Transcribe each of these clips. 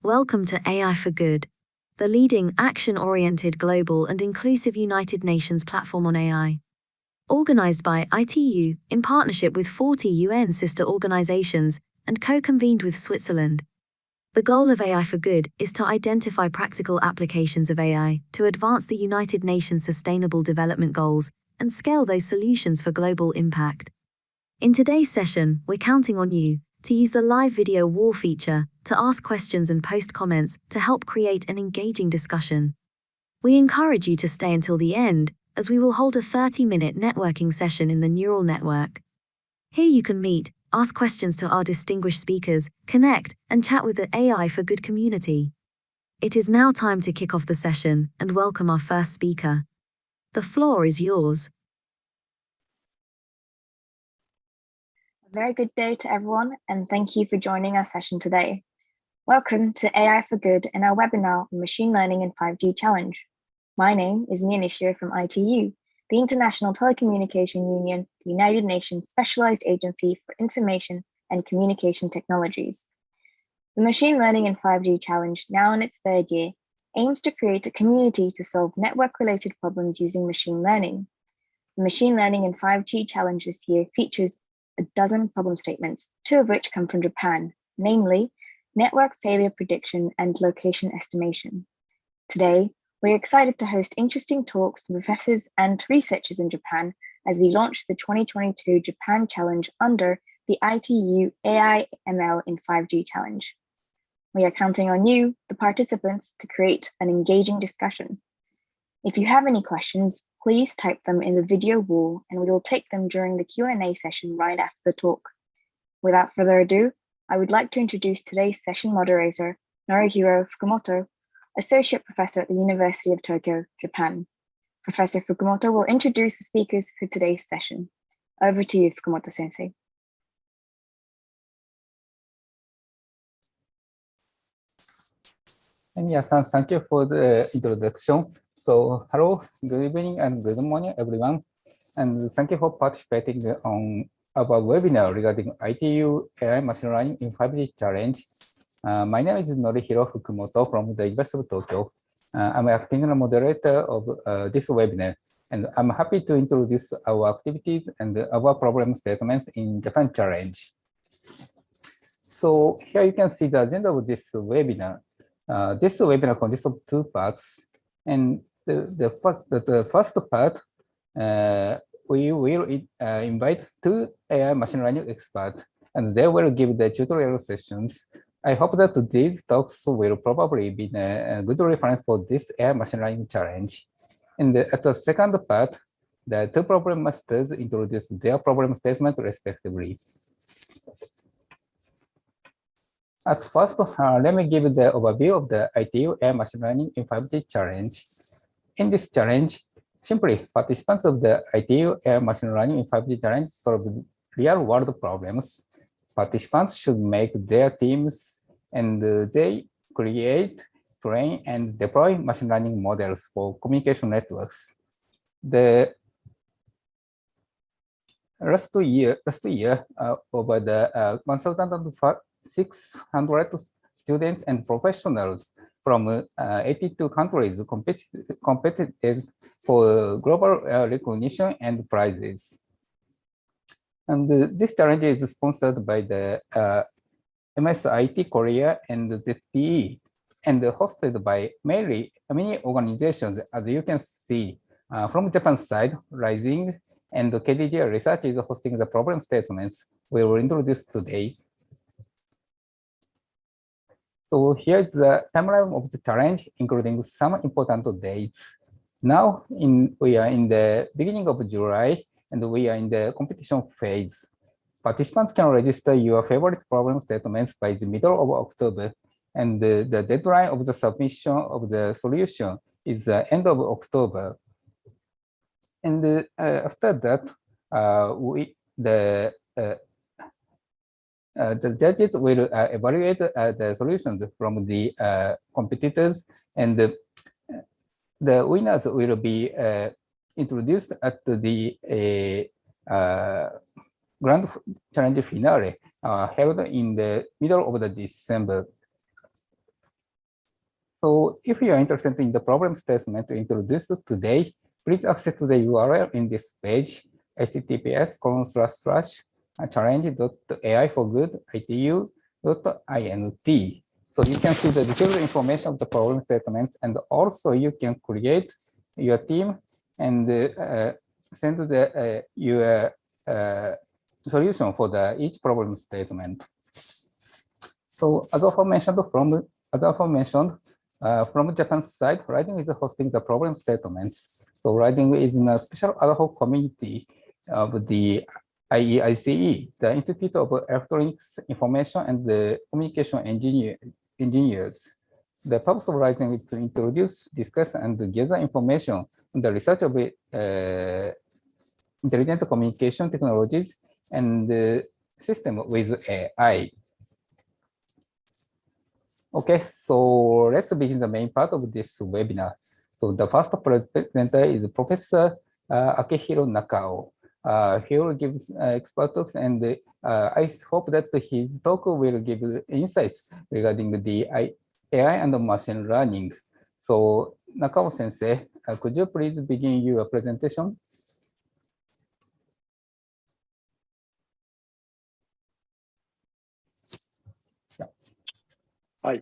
Welcome to AI for Good, the leading action-oriented global and inclusive United Nations platform on AI. Organized by ITU in partnership with 40 UN sister organizations and co-convened with Switzerland. The goal of AI for Good is to identify practical applications of AI to advance the United Nations Sustainable Development Goals and scale those solutions for global impact. In today's session, we're counting on you to use the live video wall feature to ask questions and post comments to help create an engaging discussion. We encourage you to stay until the end, as we will hold a 30-minute networking session in the neural network. Here you can meet, ask questions to our distinguished speakers, connect, and chat with the AI for Good community. It is now time to kick off the session and welcome our first speaker. The floor is yours. A very good day to everyone, and thank you for joining our session today. Welcome to AI for Good and our webinar on Machine Learning in 5G Challenge. My name is Mia Nishio from ITU, the International Telecommunication Union, the United Nations Specialized Agency for Information and Communication Technologies. The Machine Learning in 5G Challenge, now in its third year, aims to create a community to solve network-related problems using machine learning. The Machine Learning in 5G Challenge this year features a dozen problem statements, 2 of which come from Japan, namely network failure prediction and location estimation. Today, we're excited to host interesting talks from professors and researchers in Japan as we launch the 2022 Japan Challenge under the ITU AI/ML in 5G Challenge. We are counting on you, the participants, to create an engaging discussion. If you have any questions, please type them in the video wall and we will take them during the Q&A session right after the talk. Without further ado, I would like to introduce today's session moderator, Norihiro Fukumoto, Associate Professor at the University of Tokyo, Japan. Professor Fukumoto will introduce the speakers for today's session. Over to you, Fukumoto-sensei. Yes, thank you for the introduction. So, hello, good evening and good morning, everyone. And thank you for participating on our webinar regarding ITU AI Machine Learning in 5G Challenge. My name is Norihiro Fukumoto from the University of Tokyo. I'm acting as a moderator of this webinar, and I'm happy to introduce our activities and our problem statements in Japan Challenge. So here you can see the agenda of this webinar. This webinar consists of 2 parts, and the first part, we will invite 2 AI machine learning experts, and they will give the tutorial sessions. I hope that these talks will probably be a good reference for this AI machine learning challenge. And at the second part, the 2 problem masters introduce their problem statement respectively. At first, let me give the overview of the ITU AI Machine Learning in 5G Challenge. In this challenge, simply participants of the ITU AI Machine Learning in 5G Challenge solve real-world problems. Participants should make their teams and they create, train, and deploy machine learning models for communication networks. The last year, over the 1,600 students and professionals from 82 countries competed for global recognition and prizes. And this challenge is sponsored by the MSIT Korea and the ZTE. and hosted by mainly many organizations, as you can see. From Japan's side, Rising and KDDI Research is hosting the problem statements we will introduce today. So here's the timeline of the challenge, including some important dates. Now we are in the beginning of July, and we are in the competition phase. Participants can register your favorite problem statements by the middle of October, and the deadline of the submission of the solution is the end of October. And after that, the judges will evaluate the solutions from the competitors, and the winners will be introduced at the Grand Challenge Finale held in the middle of December. So if you are interested in the problem statement introduced today, please access the URL in this page, https://challenge.aiforgood.itu.int. So you can see the detailed information of the problem statement, and also you can create your team and send your solution for each problem statement. So as aforementioned, from Japan's side, Rising is hosting the problem statements. So Rising is in a special ad hoc community of the IEICE, the Institute of Electronics Information and the Communication Engineers. The purpose of Rising is to introduce, discuss, and gather information on the research of intelligent communication technologies and the system with AI. Okay, so let's begin the main part of this webinar. So the first presenter is Professor Akihiro Nakao. He will give expert talks, and I hope that his talk will give insights regarding the AI and machine learning. So Nakao Sensei, could you please begin your presentation? Hi,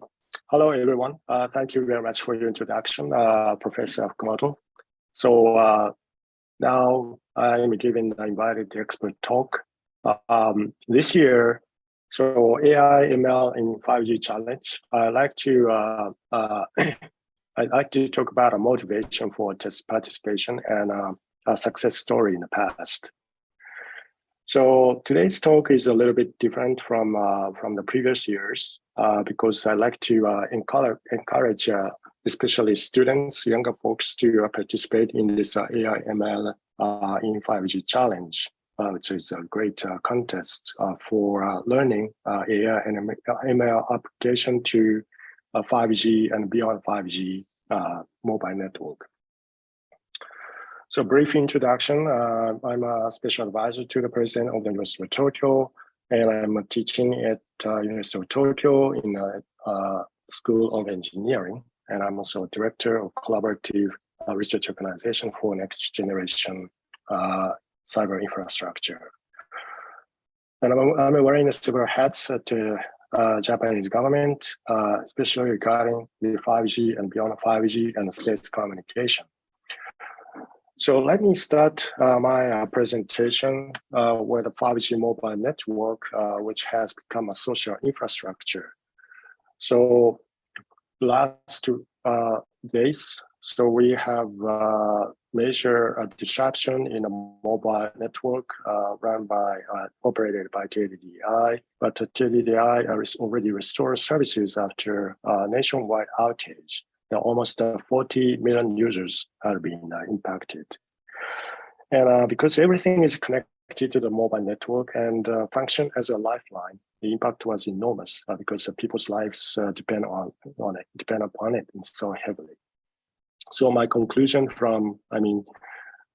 hello everyone. Thank you very much for your introduction, Professor Fukumoto. So now I'm giving the invited expert talk. This year, so AI ML in 5G challenge. I'd like to talk about a motivation for test participation and a success story in the past. So today's talk is a little bit different from the previous years. Because I like to encourage especially students, younger folks, to participate in this AI ML in 5G challenge, which is a great contest for learning AI and ML application to 5G and beyond 5G mobile network. So brief introduction, I'm a special advisor to the president of the University of Tokyo, and I'm teaching at University of Tokyo in a School of Engineering, and I'm also a director of collaborative research organization for next generation cyber infrastructure. And I'm wearing several hats at the Japanese government, especially regarding the 5G and beyond 5G and space communication. So let me start my presentation with a 5G mobile network, which has become a social infrastructure. So last 2 days, so we have major disruption in a mobile network operated by KDDI, but KDDI is already restored services after a nationwide outage. Now, almost 40 million users have been impacted. And because everything is connected to the mobile network and function as a lifeline, the impact was enormous because people's lives depend upon it and so heavily. So my conclusion from,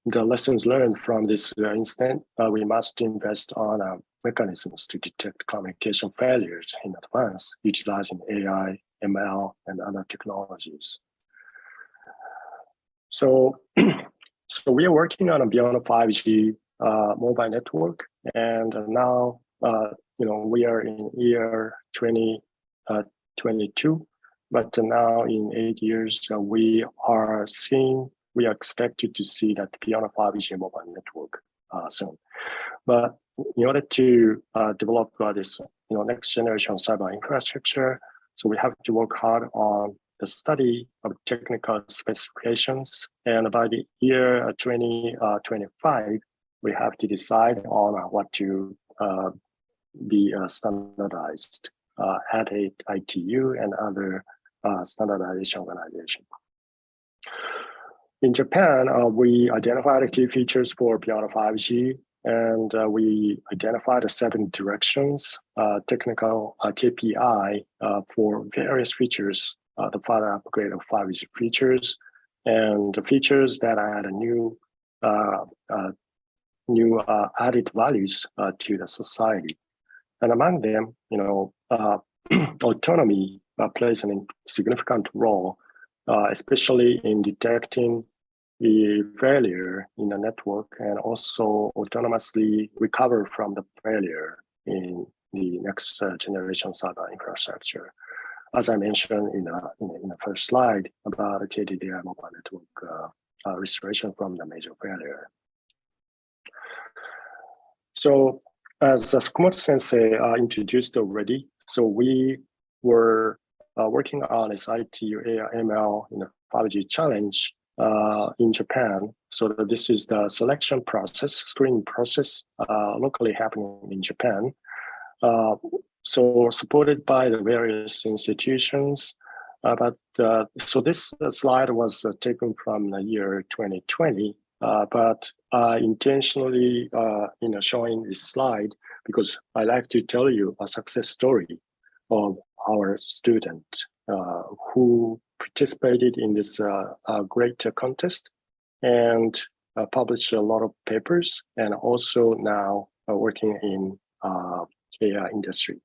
the lessons learned from this incident, we must invest on mechanisms to detect communication failures in advance, utilizing AI, ML, and other technologies. So, we are working on a beyond 5G mobile network, and now we are in year 2022. But now in 8 years, we are expected to see that beyond a 5G mobile network soon. But in order to develop this next generation cyber infrastructure, so we have to work hard on the study of technical specifications. And by the year 2025, we have to decide on what to be standardized at ITU and other standardization organizations. In Japan, we identified key features for beyond 5G, and we identified 7 directions, technical KPI for various features, the further upgrade of 5G features, and the features that add a new added values to the society. And among them, autonomy plays a significant role, especially in detecting the failure in the network and also autonomously recover from the failure in the next generation cyber infrastructure. As I mentioned in the first slide about the KDDI mobile network restoration from the major failure. So as Fukumoto Sensei introduced already, so we were working on this ITU AR/ML in a 5G challenge in Japan. So that this is the selection process, screening process locally happening in Japan. So supported by the various institutions. So this slide was taken from the year 2020, but intentionally showing this slide because I like to tell you a success story of our student who participated in this great contest and published a lot of papers and also now working in AI industry.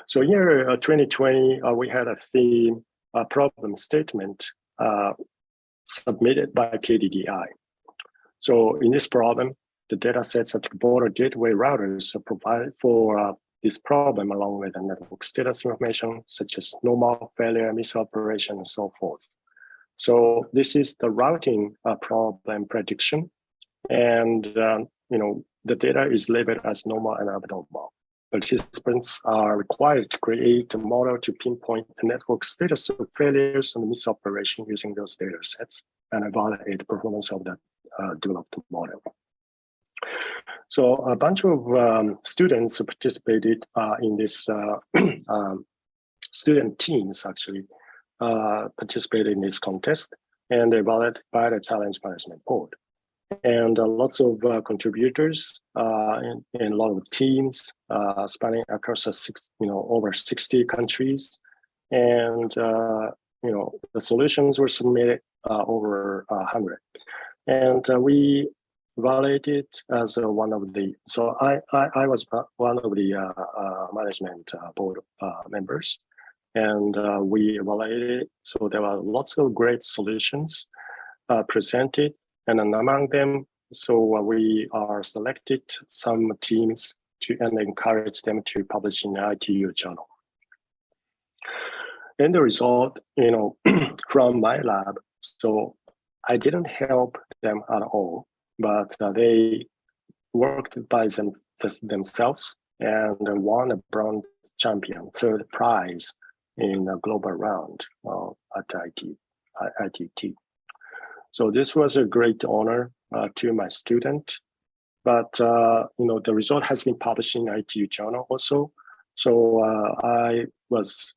So here, 2020, we had a theme problem statement submitted by KDDI. So in this problem, the data sets at the border gateway routers are provided for this problem along with the network status information such as normal, failure, misoperation, and so forth. So this is the routing problem prediction, and the data is labeled as normal and abnormal. Participants are required to create a model to pinpoint the network status of failures and misoperation using those data sets and evaluate the performance of the developed model. So a bunch of students participated in this, student teams actually participated in this contest, and they evaluated by the challenge management board. And lots of contributors and a lot of teams spanning across over 60 countries, and the solutions were submitted over 100, and we evaluated as one of the. So I was one of the management board members, and we evaluated. So there were lots of great solutions presented. And among them, so we are selected some teams and encourage them to publish in the ITU journal. And the result, from my lab, so I didn't help them at all, but they worked by themselves and won a bronze champion, 3rd prize in a global round at ITT. So this was a great honor to my student, but the result has been published in ITU journal also. So I was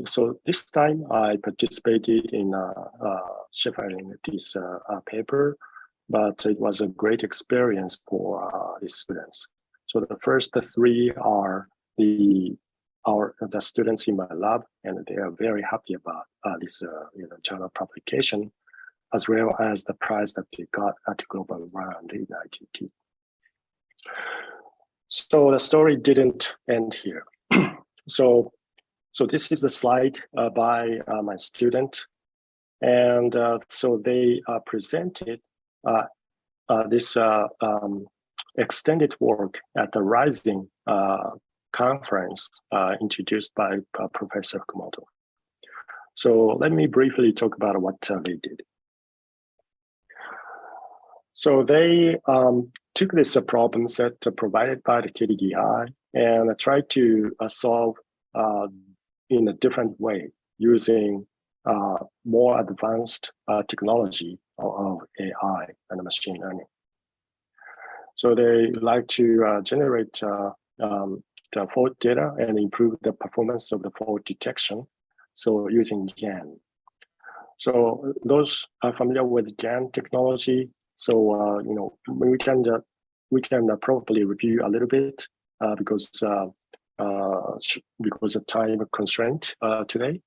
so this time I participated in sharing this paper, but it was a great experience for the students. So the first 3 are the students in my lab, and they are very happy about this journal publication, as well as the prize that they got at the global round in ITT. So the story didn't end here. So this is the slide by my student, and so they presented this extended work at the Rising conference introduced by Professor Fukumoto. So let me briefly talk about what they did. So they took this problem set provided by the KDDI and tried to solve in a different way using more advanced technology of AI and machine learning. So they like to generate the fault data and improve the performance of the fault detection. So using GAN. So those are familiar with GAN technology. So you know, we can probably review a little bit because of time constraint today.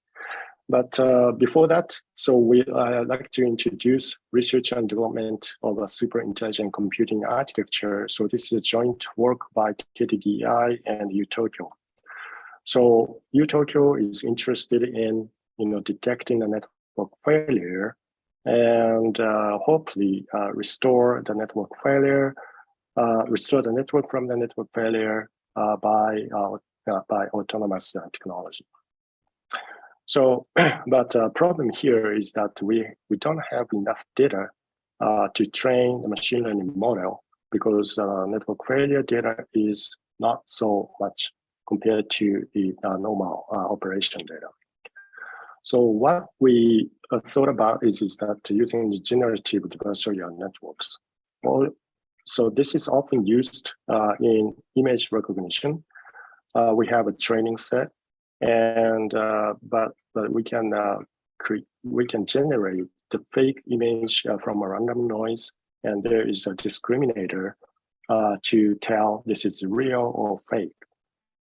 But before that, so I'd like to introduce research and development of a super intelligent computing architecture. So this is a joint work by KDDI and UTokyo. So UTokyo is interested in detecting the network failure and hopefully restore the network from the network failure by autonomous technology. So, but problem here is that we don't have enough data to train the machine learning model because network failure data is not so much compared to the normal operation data. So what we thought about is that using the generative adversarial networks. Well, so this is often used in image recognition. We have a training set, and but we can generate the fake image from a random noise, and there is a discriminator to tell this is real or fake.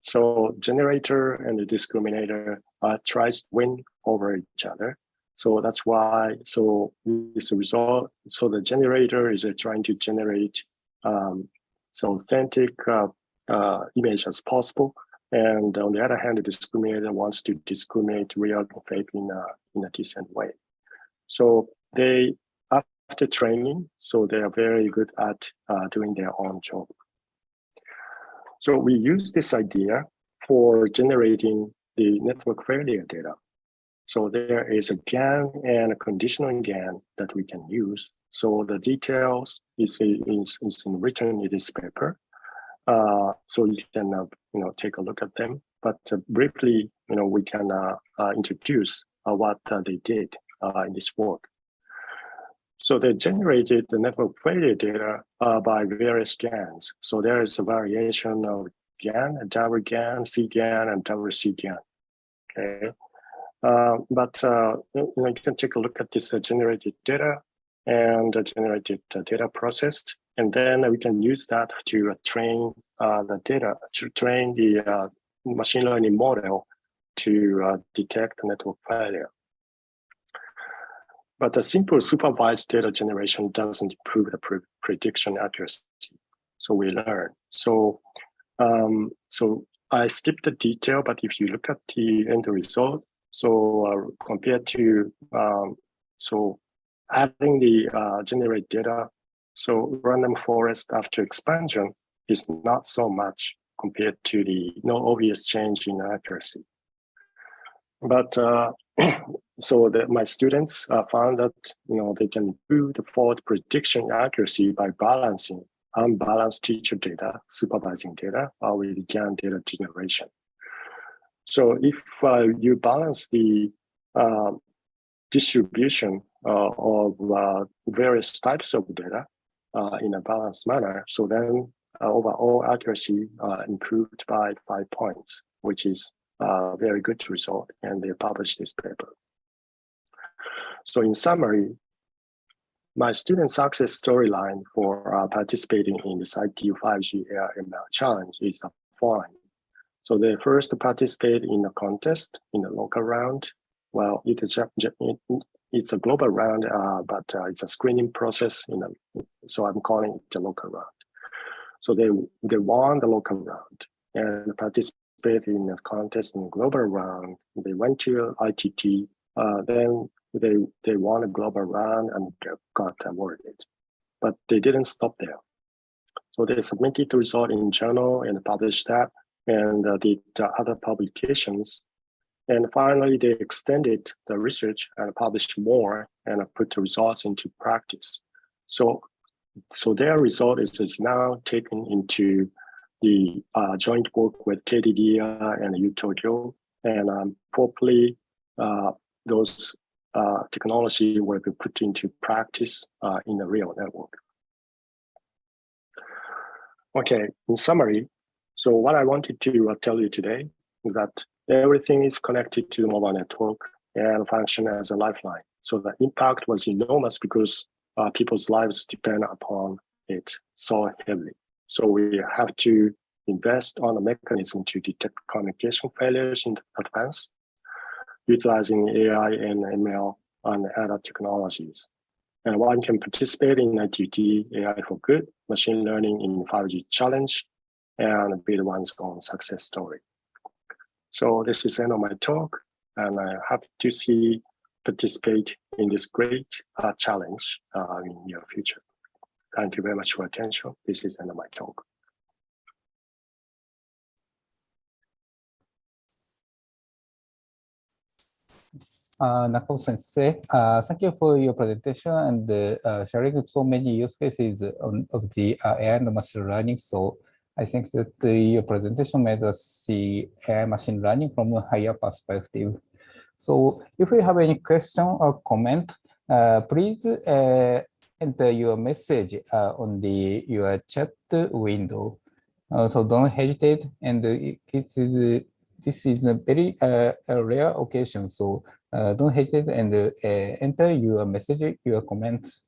So generator and the discriminator tries to win over each other. So that's why, so this result, so the generator is trying to generate so authentic image as possible. And on the other hand, the discriminator wants to discriminate real and fake in a decent way. So they, after training, so they are very good at doing their own job. So we use this idea for generating the network failure data. So there is a GAN and a conditional GAN that we can use. So the details is written in this paper. So you can take a look at them. But briefly, we can introduce what they did in this work. So they generated the network failure data by various GANs. So there is a variation of GAN, double GAN, C-GAN, and double C-GAN. Okay, but you can take a look at this generated data and generated data processed, and then we can use that to train the data, to train the machine learning model to detect network failure. But the simple supervised data generation doesn't improve the prediction accuracy. So we learn. So, so I skipped the detail, but if you look at the end result, so compared to, so adding the generate data, so random forest after expansion is not so much compared to the no obvious change in accuracy. But so my students found that they can improve the fault prediction accuracy by balancing unbalanced teacher data, supervising data with GAN data generation. So if you balance the distribution of various types of data in a balanced manner, so then overall accuracy improved by 5 points, which is a very good result, and they published this paper. So in summary, my student success storyline for participating in this ITU 5G AI/ML challenge is the following. So they first participate in a contest in a local round. Well, it's a global round, but it's a screening process. So I'm calling it the local round. So they won the local round and participated in a contest in the global round. They went to ITT. Then they won a global round and got awarded, but they didn't stop there. So they submitted the result in journal and published that, and did other publications. And finally, they extended the research and published more and put the results into practice. So their result is now taken into the joint work with KDDI and UTokyo, and hopefully those technology will be put into practice in the real network. Okay, in summary, so what I wanted to tell you today is that everything is connected to the mobile network and function as a lifeline. So the impact was enormous because people's lives depend upon it so heavily. So we have to invest on a mechanism to detect communication failures in advance, utilizing AI and ML and other technologies. And one can participate in ITT AI for Good, machine learning in 5G challenge, and build one's own success story. So this is the end of my talk, and I hope to participate in this great challenge in the near future. Thank you very much for your attention. This is the end of my talk. Nakao Sensei, thank you for your presentation and sharing so many use cases of the AI and machine learning. So I think that your presentation made us see AI machine learning from a higher perspective. So if you have any question or comment, please enter your message on your chat window. So don't hesitate, and this is a very rare occasion. So don't hesitate and enter your message, your comments.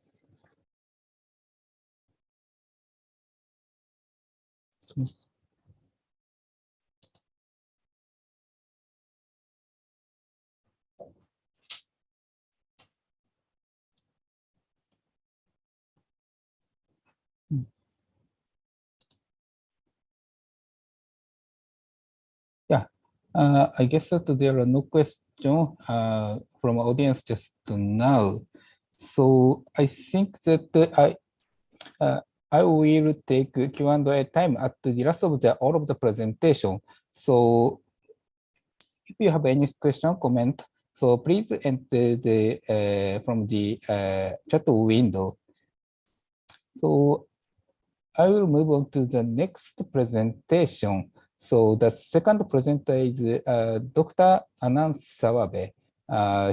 Yeah, I guess that there are no questions from audience just now. So I think that I will take Q&A time at the last of all of the presentation. So if you have any question, comment, so please enter from the chat window. So I will move on to the next presentation. So the second presenter is Dr. Anand Sawabe.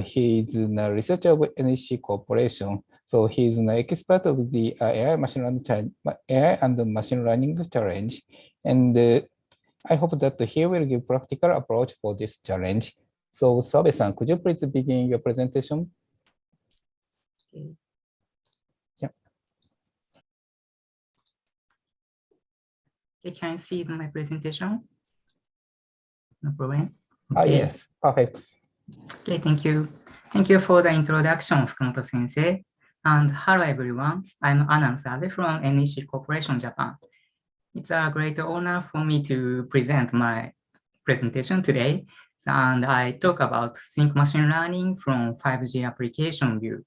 He is a researcher of Rssi Corporation. So he is an expert of the AI and machine learning challenge. And I hope that he will give practical approach for this challenge. So Sawabe-san, could you please begin your presentation? Okay. Yeah. Okay, can you see my presentation? No problem. Okay. Yes, perfect. Okay, thank you. Thank you for the introduction, Fukumoto Sensei. And hello, everyone. I'm Anand Sabe from Rssi Corporation, Japan. It's a great honor for me to present my presentation today. And I talk about Think Machine Learning from 5G application view.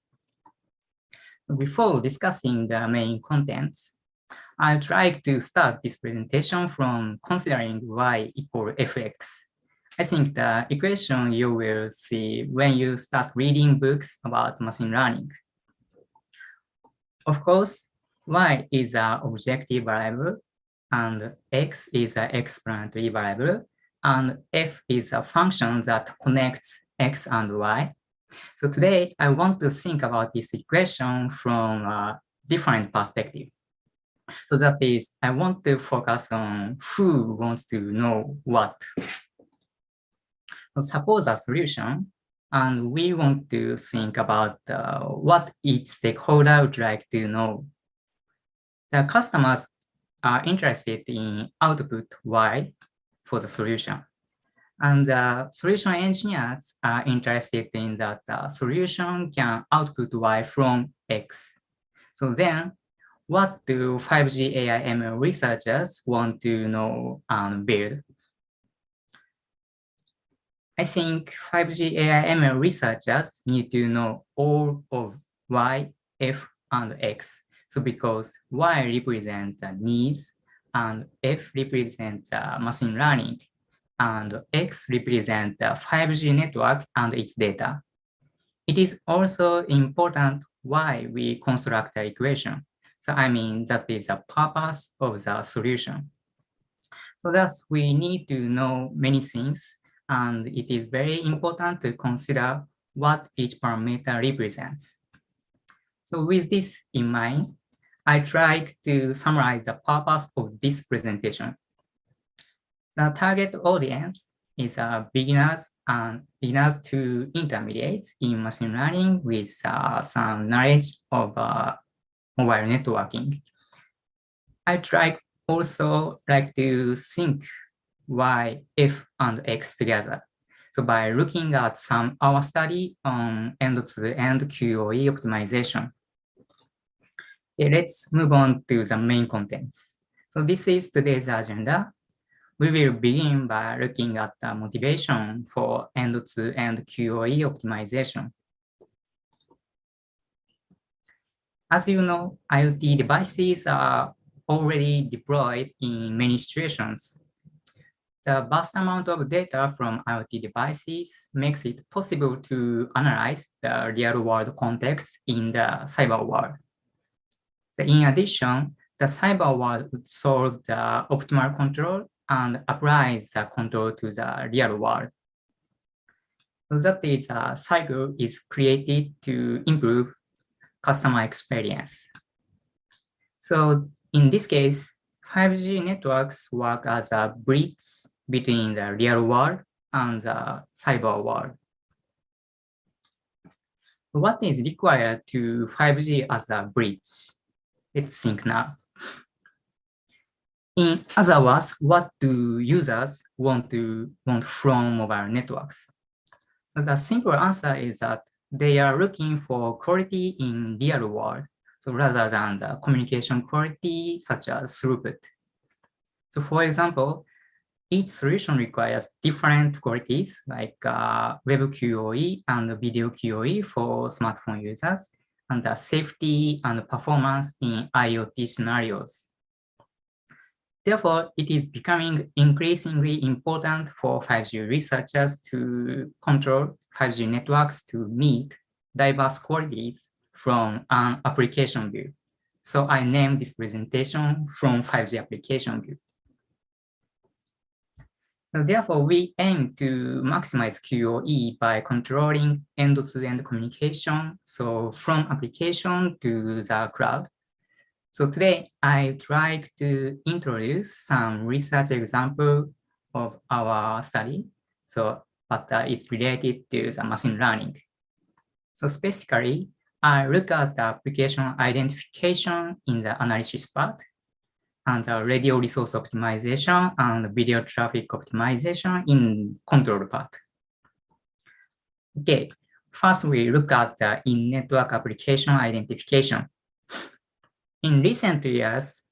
Before discussing the main contents, I'd like to start this presentation from considering y equal fx. I think the equation you will see when you start reading books about machine learning. Of course, y is an objective variable, and x is an explanatory variable, and f is a function that connects x and y. So today, I want to think about this equation from a different perspective. So that is, I want to focus on who wants to know what. So suppose a solution, and we want to think about what each stakeholder would like to know. The customers are interested in output Y for the solution. And the solution engineers are interested in that the solution can output Y from X. So then, what do 5G AI ML researchers want to know and build? I think 5G AI ML researchers need to know all of Y, F, and X. So because Y represents the needs and F represents machine learning, and X represent the 5G network and its data. It is also important why we construct the equation. So I mean, that is the purpose of the solution. So thus we need to know many things, and it is very important to consider what each parameter represents. So with this in mind, I tried to summarize the purpose of this presentation. The target audience is beginners to intermediates in machine learning with some knowledge of mobile networking. I tried also to think why F and X together. So by looking at our study on end-to-end QoE optimization. Okay, let's move on to the main contents. So this is today's agenda. We will begin by looking at the motivation for end-to-end QoE optimization. As you know, IoT devices are already deployed in many situations. The vast amount of data from IoT devices makes it possible to analyze the real-world context in the cyber world. In addition, the cyber world would solve the optimal control and apply the control to the real world. So that is a cycle is created to improve customer experience. So in this case, 5G networks work as a bridge between the real world and the cyber world. What is required to 5G as a bridge? Let's think now. In other words, what do users want from mobile networks? The simple answer is that they are looking for quality in real world, so rather than the communication quality such as throughput. So for example, each solution requires different qualities like web QoE and video QoE for smartphone users, and the safety and performance in IoT scenarios. Therefore, it is becoming increasingly important for 5G researchers to control 5G networks to meet diverse qualities from an application view. So I named this presentation from 5G application view. So therefore, we aim to maximize QoE by controlling end-to-end communication, so from application to the cloud. So today, I tried to introduce some research example of our study, but it's related to the machine learning. So specifically, I look at the application identification in the analysis part, and the radio resource optimization and video traffic optimization in control part. Okay, first we look at the in-network application identification. In recent years,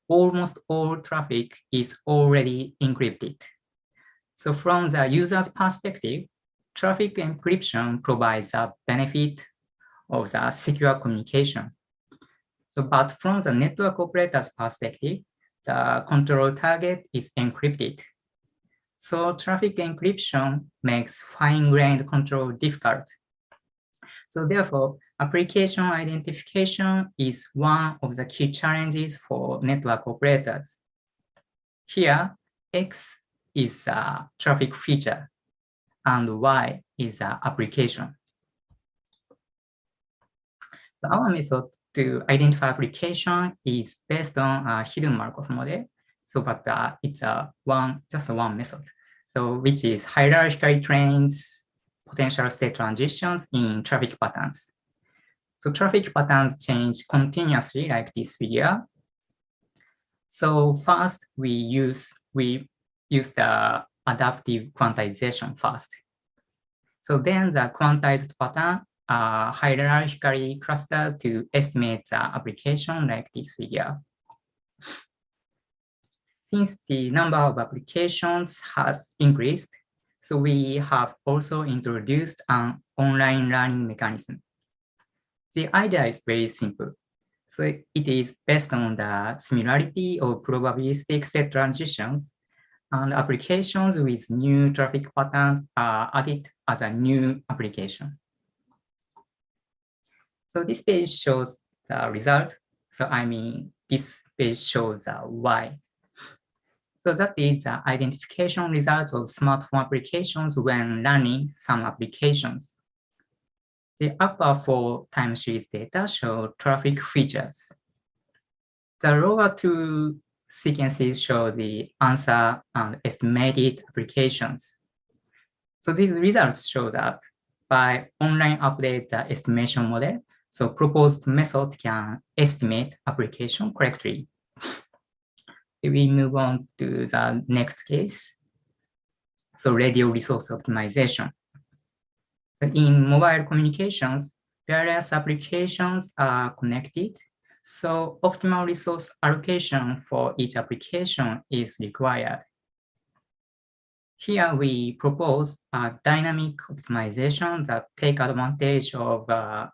almost all traffic is already encrypted. So from the user's perspective, traffic encryption provides a benefit of the secure communication. So, but from the network operator's perspective, the control target is encrypted. So traffic encryption makes fine-grained control difficult. So therefore, application identification is one of the key challenges for network operators. Here, X is a traffic feature and Y is an application. So our method to identify application is based on a hidden Markov model. So, but it's just one method. So, which is hierarchically trains potential state transitions in traffic patterns. So traffic patterns change continuously like this figure. So first we use the adaptive quantization first. So then the quantized pattern are hierarchically clustered to estimate the application like this figure. Since the number of applications has increased, so we have also introduced an online learning mechanism. The idea is very simple. So it is based on the similarity of probabilistic state transitions and applications with new traffic patterns are added as a new application. So this page shows the result. So I mean, this page shows why. So that is the identification results of smartphone applications when running some applications. The upper 4 time series data show traffic features. The lower 2 sequences show the answer and estimated applications. So these results show that by online update the estimation model, so proposed method can estimate application correctly. We move on to the next case. So radio resource optimization. So in mobile communications, various applications are connected. So optimal resource allocation for each application is required. Here we propose a dynamic optimization that take advantage of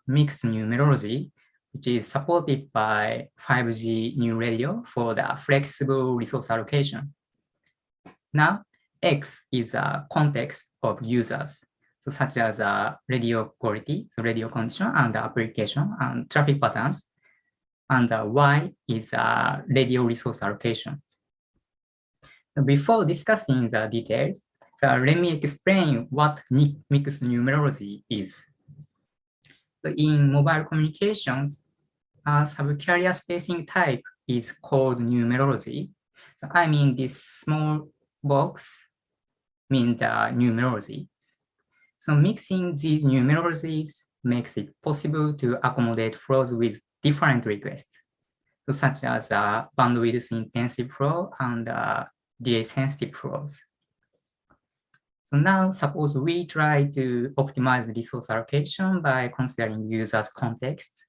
mixed numerology, which is supported by 5G new radio for the flexible resource allocation. Now, X is a context of users, so such as radio quality, so radio condition and application and traffic patterns. And Y is radio resource allocation. So before discussing the details, so let me explain what mixed numerology is. So in mobile communications, a subcarrier spacing type is called numerology. So I mean this small box means the numerology. So mixing these numerologies makes it possible to accommodate flows with different requests, so such as bandwidth intensive flow and delay sensitive flows. So now suppose we try to optimize resource allocation by considering users' context.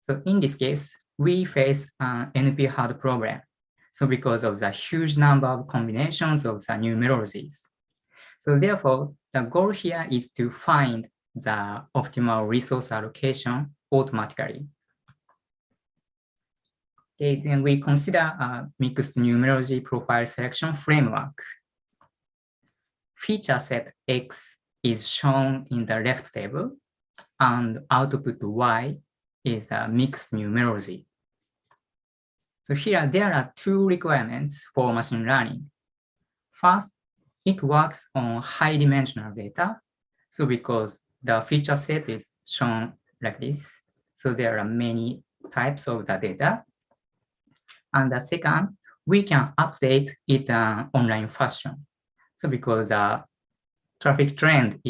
So in this case, we face an NP hard problem. So because of the huge number of combinations of the numerologies. So therefore, the goal here is to find the optimal resource allocation automatically. Okay, then we consider a mixed numerology profile selection framework. Feature set X is shown in the left table, and output Y is a mixed numerology. So here there are 2 requirements for machine learning. First, it works on high dimensional data. So because the feature set is shown like this, so there are many types of the data. And the second, we can update it in online fashion. So because the traffic trend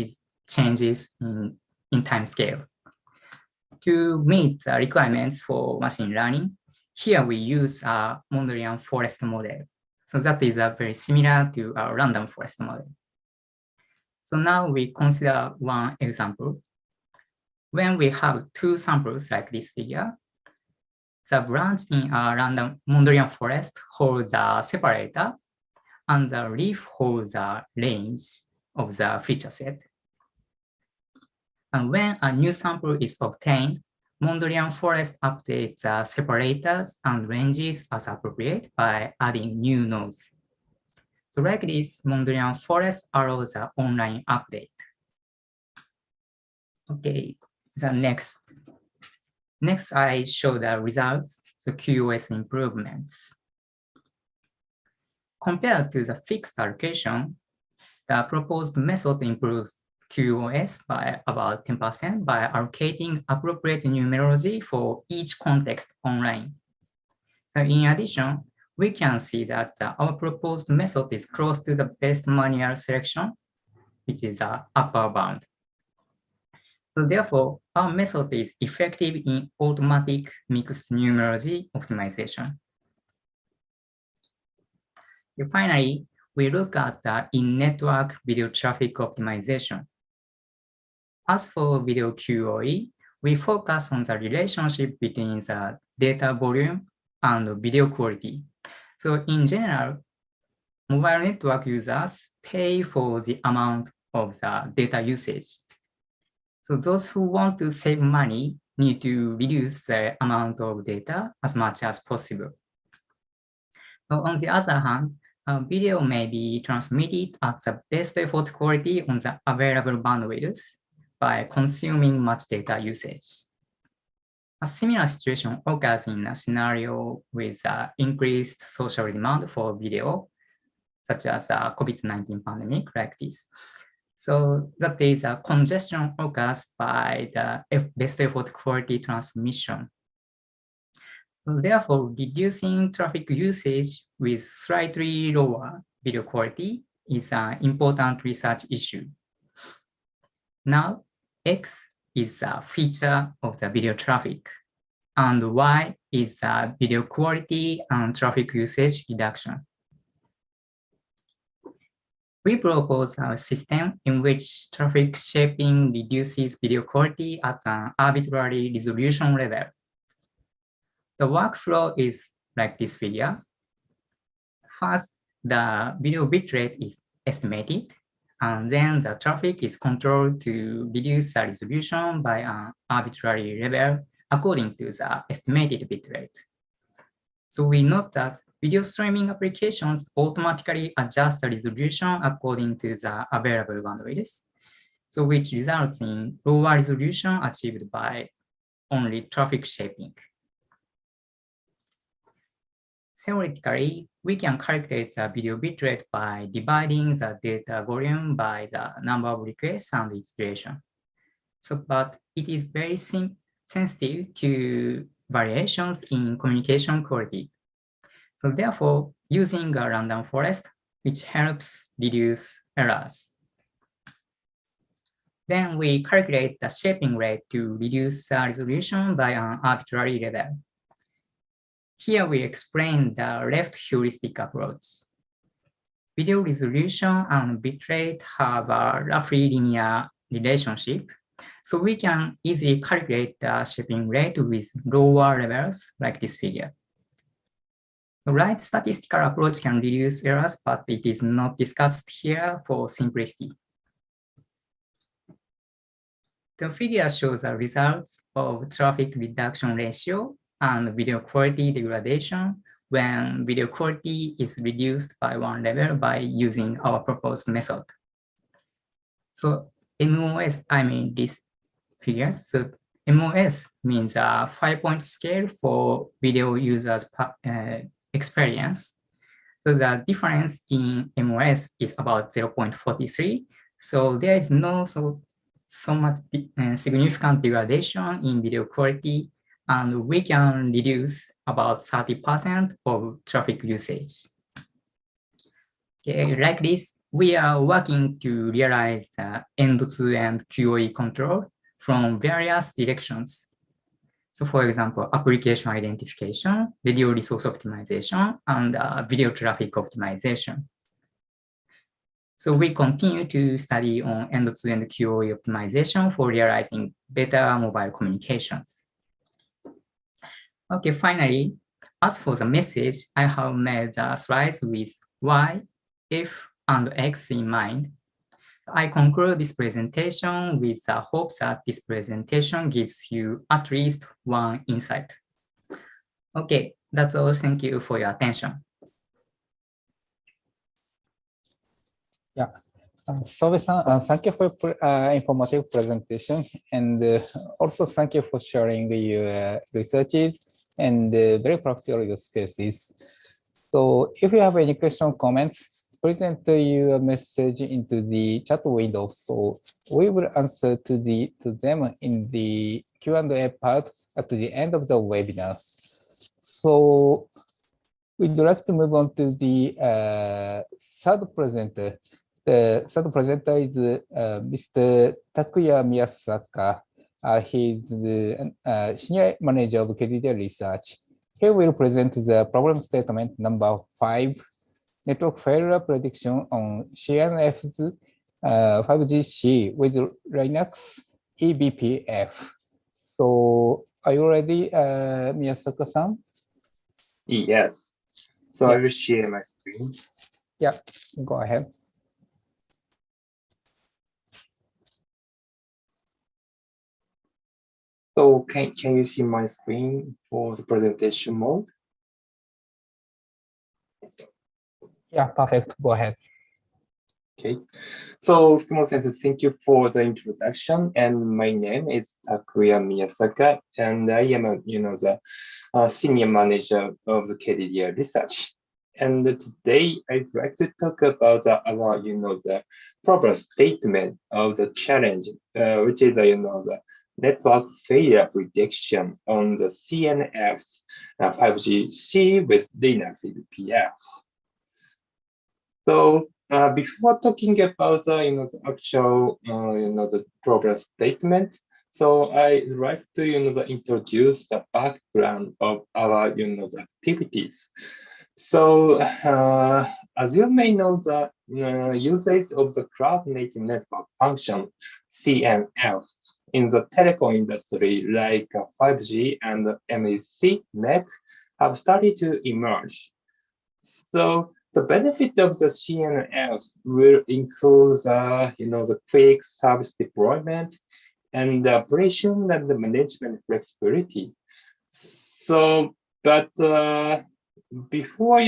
changes in time scale. To meet the requirements for machine learning, here we use a Mondrian forest model. So that is very similar to a random forest model. So now we consider one example. When we have 2 samples like this figure, the branch in a random Mondrian forest holds a separator, and the leaf holds a range of the feature set. And when a new sample is obtained, Mondrian forest updates the separators and ranges as appropriate by adding new nodes. So like this, Mondrian forest allows an online update. Okay, the next I show the results, the QoS improvements. Compared to the fixed allocation, the proposed method improves QoS by about 10% by allocating appropriate numerology for each context online. So in addition, we can see that our proposed method is close to the best manual selection, which is the upper bound. So therefore, our method is effective in automatic mixed numerology optimization. And finally, we look at the in-network video traffic optimization. As for video QoE, we focus on the relationship between the data volume and video quality. So in general, mobile network users pay for the amount of the data usage. So those who want to save money need to reduce the amount of data as much as possible. So on the other hand, Video may be transmitted at the best effort quality on the available bandwidth by consuming much data usage. A similar situation occurs in a scenario with increased social demand for video, such as a COVID-19 pandemic like this. So that is a congestion occurs by the best effort quality transmission. Therefore, reducing traffic usage with slightly lower video quality is an important research issue. Now, X is a feature of the video traffic, and Y is video quality and traffic usage reduction. We propose a system in which traffic shaping reduces video quality at an arbitrary resolution level. The workflow is like this figure. First, the video bitrate is estimated, and then the traffic is controlled to reduce the resolution by an arbitrary level according to the estimated bitrate. So we note that video streaming applications automatically adjust the resolution according to the available bandwidth, so which results in lower resolution achieved by only traffic shaping. Theoretically, we can calculate the video bitrate by dividing the data volume by the number of requests and its duration. So, but it is very sensitive to variations in communication quality. So therefore, using a random forest, which helps reduce errors. Then we calculate the shaping rate to reduce the resolution by an arbitrary level. Here we explain the left heuristic approach. Video resolution and bitrate have a roughly linear relationship, so we can easily calculate the shaping rate with lower levels like this figure. The right statistical approach can reduce errors, but it is not discussed here for simplicity. The figure shows the results of traffic reduction ratio and video quality degradation when video quality is reduced by one level by using our proposed method. So MOS, I mean this figure. So MOS means a 5-point scale for video users experience. So the difference in MOS is about 0.43. So there is no so much significant degradation in video quality, and we can reduce about 30% of traffic usage. Okay, like this, we are working to realize end-to-end QoE control from various directions. So for example, application identification, video resource optimization, and video traffic optimization. So we continue to study on end-to-end QoE optimization for realizing better mobile communications. Okay, finally, as for the message, I have made the slides with Y, F, and X in mind. I conclude this presentation with the hope that this presentation gives you at least one insight. Okay, that's all. Thank you for your attention. Yeah. Sobe-san, thank you for your informative presentation, and also thank you for sharing your researches and very practical use cases. So if you have any question, comments, present your message into the chat window. So we will answer to them in the Q&A part at the end of the webinar. So we'd like to move on to the third presenter. The third presenter is Mr. Takuya Miyasaka. He is the Senior Manager of cAdvisor Research. He will present the problem statement number 5, network failure prediction on CNFs 5GC with Linux eBPF. So are you ready, Miyasaka-san? Yes. So I will share my screen. Yeah, go ahead. So can you see my screen for the presentation mode? Yeah, perfect. Go ahead. Okay, so Fukumoto-sensei, thank you for the introduction. And my name is Takuya Miyasaka, and I am, the senior manager of the KDDI research. And today I'd like to talk about our, the problem statement of the challenge, which is, the network failure prediction on the CNFs 5G-C with Linux eBPF. So before talking about the actual the problem statement, so I'd like to introduce the background of our the activities. So as you may know, the usage of the cloud native network function CNF in the telecom industry, like 5G and MEC NEC, have started to emerge. So the benefit of the CNFs will include, the quick service deployment and the operation and the management flexibility. So, but before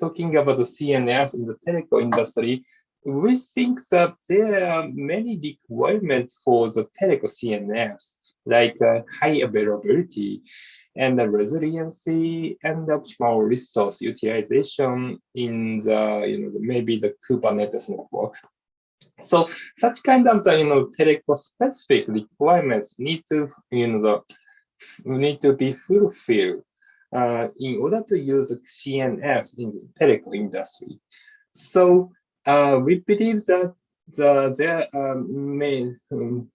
talking about the CNFs in the telecom industry, we think that there are many requirements for the telecom CNFs, like high availability and the resiliency and the optimal resource utilization in the maybe the Kubernetes network. So such kind of the telecom specific requirements need to be fulfilled in order to use CNFs in the telecom industry. So we believe that there are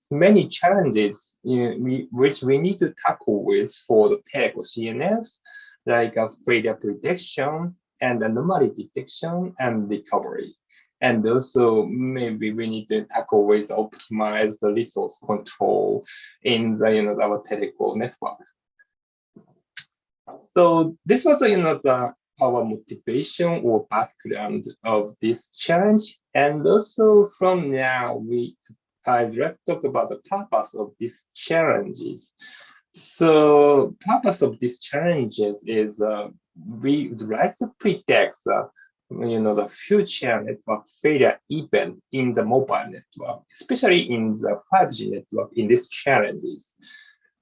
many challenges which we need to tackle with for the telecom CNFs, like failure prediction and anomaly detection and recovery. And also maybe we need to tackle with optimize the resource control in the our telecom network. So this was our motivation or background of this challenge. And also from now, I'd like to talk about the purpose of these challenges. So purpose of these challenges is we would like to predict the future network failure event in the mobile network, especially in the 5G network in these challenges.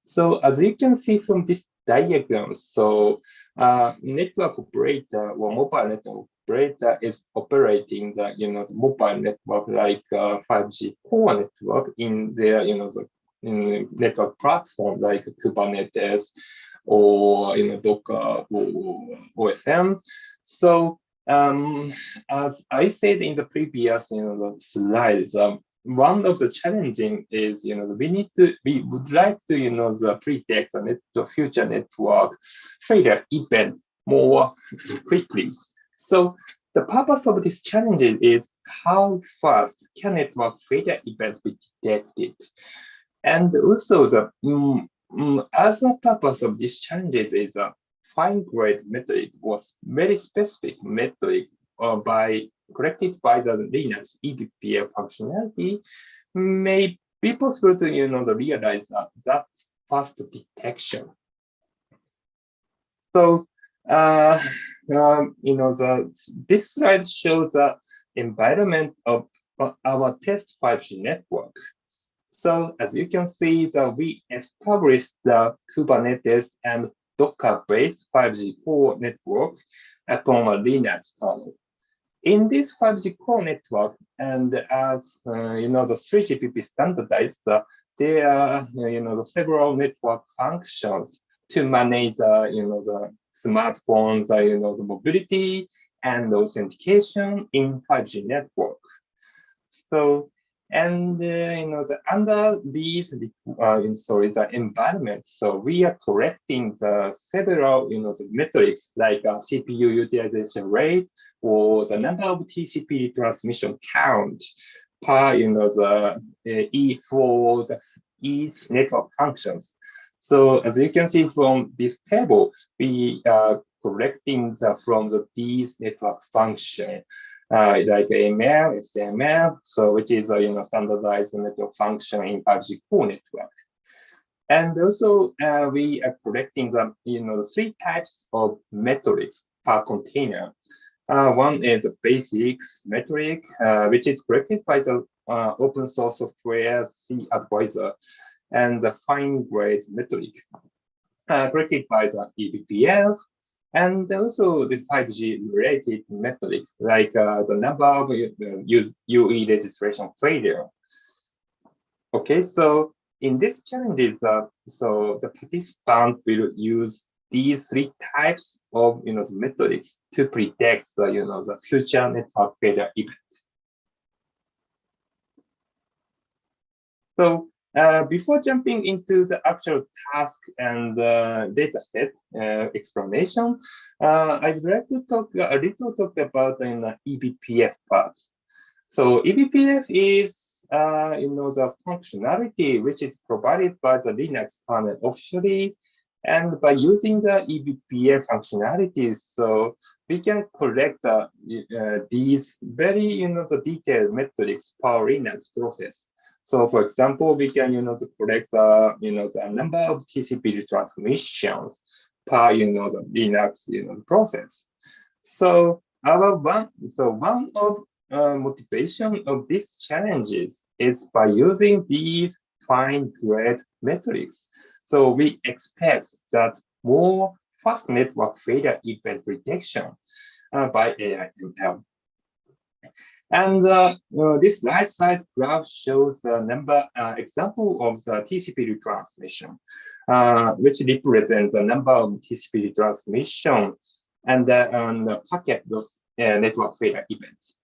So as you can see from this diagram, so network operator or mobile network operator is operating the the mobile network like 5G core network in their the network platform like Kubernetes or Docker or OSM. So as I said in the previous the slides, one of the challenging is we would like to predict the future network failure event more quickly. So the purpose of this challenge is how fast can network failure events be detected, and also the other purpose of this challenge is a fine-grained metric was very specific metric collected by the Linux eBPF functionality may be possible to realize that fast detection. So this slide shows the environment of our test 5G network. So as you can see, that we established the Kubernetes and Docker-based 5G core network upon a Linux kernel. In this 5G core network, and as the 3GPP standardized, there are several network functions to manage the smartphones, the mobility and authentication in 5G network. So and under these the environment, so we are collecting the several the metrics like CPU utilization rate or the number of TCP transmission count per for each network functions. So as you can see from this table, we are collecting from these network function. Like AML, SML, so which is a standardized network function in 5G core network. And also we are collecting the 3 types of metrics per container. One is a basics metric, which is collected by the open source software cAdvisor, and the fine grade metric collected by the eBPF, and also the 5G related metric, like the number of UE registration failure. Okay, so in this challenges, so the participant will use these three types of the metrics to predict the the future network failure event. So before jumping into the actual task and dataset explanation, I would like to talk a little about the eBPF parts. So eBPF is the functionality which is provided by the Linux kernel officially, and by using the eBPF functionalities, so we can collect these very the detailed metrics per Linux process. So, for example, we can collect the number of TCP transmissions per the Linux process. So one of motivation of these challenges is by using these fine grade metrics. So we expect that more fast network failure event prediction by AI/ML. And this right side graph shows the number example of the TCP retransmission, which represents the number of TCP retransmission and the packet loss network failure events.